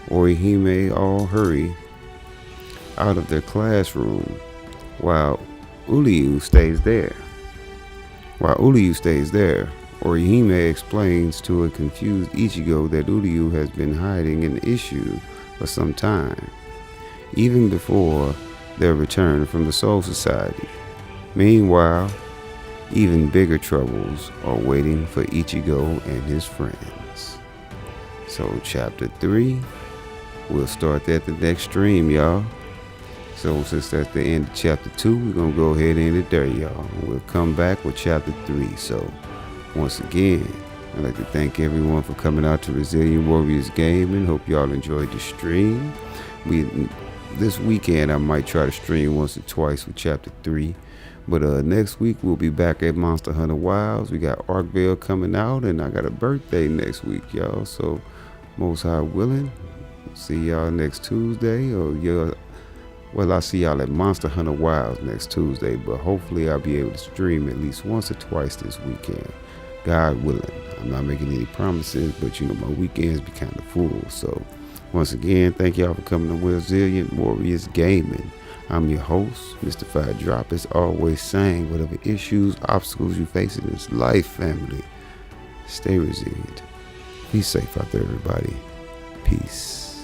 Orihime all hurry out of their classroom while Uryu stays there. Orihime explains to a confused Ichigo that Uryu has been hiding an issue for some time, even before their return from the Soul Society. Meanwhile, even bigger troubles are waiting for Ichigo and his friends. So chapter 3, we'll start at the next stream, y'all. So since that's the end of chapter 2, we're going to go ahead and end it there, y'all. We'll come back with chapter 3. So once again, I'd like to thank everyone for coming out to Resilient Warriors Gaming. Hope y'all enjoyed the stream. This weekend, I might try to stream once or twice with chapter 3. But next week, we'll be back at Monster Hunter Wilds. We got Arkvale coming out, and I got a birthday next week, y'all. So most high willing, see y'all next Tuesday, well, I'll see y'all at Monster Hunter Wilds next Tuesday, but hopefully I'll be able to stream at least once or twice this weekend. God willing. I'm not making any promises, but my weekends be kind of full. So once again, thank y'all for coming to Resilient Warriors Gaming. I'm your host, Mr. Fire Drop, as always saying, whatever issues, obstacles you face in this life, family, stay resilient. Be safe out there, everybody. Peace.